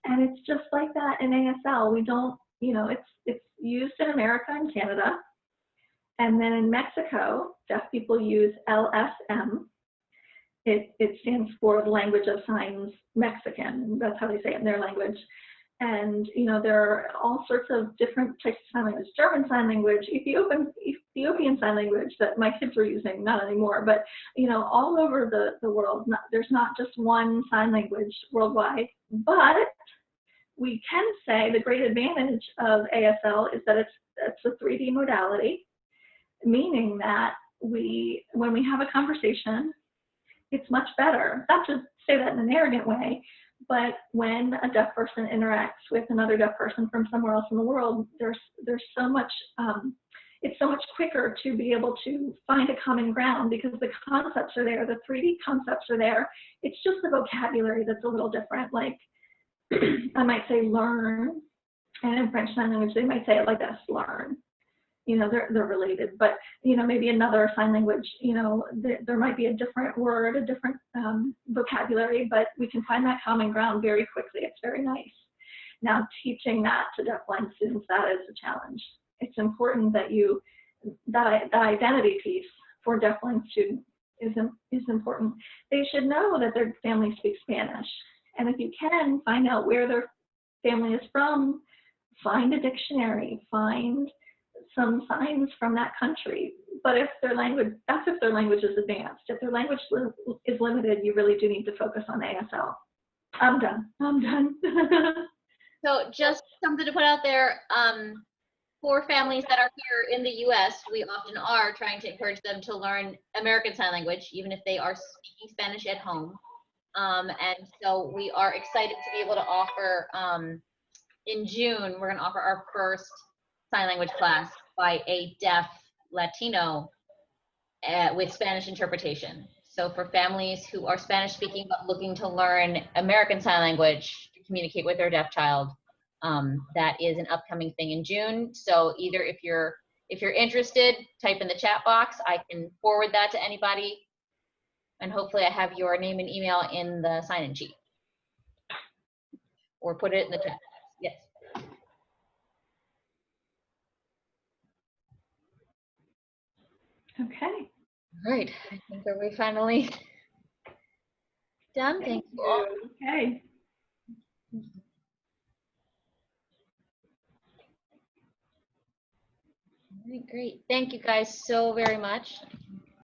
And it's just like that in ASL. We don't, you know, it's used in America and Canada. And then in Mexico, deaf people use LSM. It stands for the Language of Signs Mexican. That's how they say it in their language. And, you know, there are all sorts of different types of sign language. German Sign Language, Ethiopian Sign Language that my kids were using, not anymore, but, you know, all over the world, there's not just one sign language worldwide. But we can say the great advantage of ASL is that it's a 3D modality, meaning that when we have a conversation, it's much better. Not to say that in an arrogant way, but when a deaf person interacts with another deaf person from somewhere else in the world, there's so much, it's so much quicker to be able to find a common ground because the concepts are there, the 3D concepts are there. It's just the vocabulary that's a little different. Like I might say learn, and in French Sign Language, they might say it like this, learn. You know, they're related, but, you know, maybe another sign language, you know, there might be a different word, a different vocabulary, but we can find that common ground very quickly. It's very nice. Now, teaching that to deafblind students, that is a challenge. It's important that that identity piece for deafblind students is important. They should know that their family speaks Spanish. And if you can, find out where their family is from, find a dictionary, find some signs from that country. But if their language, that's if their language is advanced. If their language is limited, you really do need to focus on ASL. I'm done. So just something to put out there, for families that are here in the US, we often are trying to encourage them to learn American Sign Language, even if they are speaking Spanish at home. And so we are excited to be able to offer, in June, we're gonna offer our first sign language class by a deaf Latino with Spanish interpretation. So for families who are Spanish speaking but looking to learn American Sign Language to communicate with their deaf child, that is an upcoming thing in June. So either if you're interested, type in the chat box. I can forward that to anybody, and hopefully I have your name and email in the sign-in sheet, or put it in the chat box. Yes. Okay. All right, I think that we're finally done. Thank you all. Okay. All right, great. Thank you guys so very much.